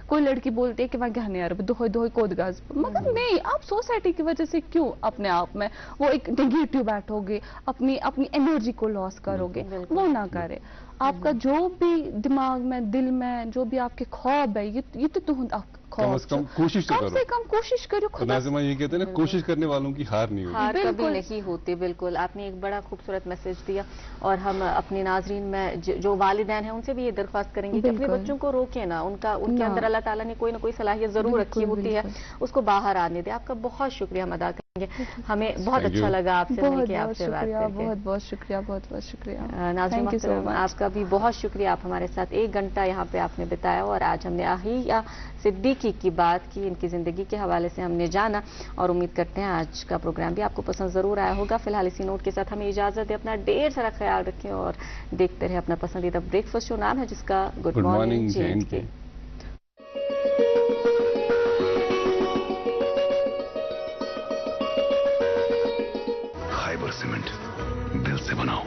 کوئی لڑکی بولتی ہے کہ وہ کیا نیار بہ دہ کود گز, مگر نہیں, آپ سوسائٹی کی وجہ سے کیوں اپنے آپ میں وہ ایک نگیٹو بیٹھو گے, اپنی انرجی کو لاس کرو گے. وہ نہ کرے. آپ کا جو بھی دماغ میں, دل میں جو بھی آپ کے خواب ہے, یہ تو کم از کم کوشش تو کرو. کم سے کم کوشش کرو. ناظمہ یہ کہتے ہیں نا, کوشش کرنے والوں کی ہار نہیں ہوتی. ہار کبھی نہیں ہوتی. بالکل آپ نے ایک بڑا خوبصورت میسج دیا, اور ہم اپنے ناظرین میں جو والدین ہیں ان سے بھی یہ درخواست کریں گے کہ اپنے بچوں کو روکیں نا, ان کے اندر اللہ تعالیٰ نے کوئی نہ کوئی صلاحیت ضرور رکھی ہوتی ہے, اس کو باہر آنے دیں. آپ کا بہت شکریہ ہم ادا کریں گے, ہمیں بہت اچھا لگا آپ سے مل کے, آپ سے بات کر کے. بہت شکریہ, بہت شکریہ. ناظرین محترم, آپ کا بھی بہت شکریہ, آپ ہمارے ساتھ 1 گھنٹہ یہاں پہ آپ نے بتایا, اور آج ہم نے آہیہ صدیقی کی بات کی, ان کی زندگی کے حوالے سے ہم نے جانا, اور امید کرتے ہیں آج کا پروگرام بھی آپ کو پسند ضرور آیا ہوگا. فی الحال اسی نوٹ کے ساتھ ہمیں اجازت دیں, اپنا ڈھیر سارا خیال رکھیں اور دیکھتے رہیں اپنا پسندیدہ بریک فاسٹ, جو نام ہے جس کا گڈ مارننگ جے اینڈ کے. خیبر سیمنٹ دل سے بناؤ.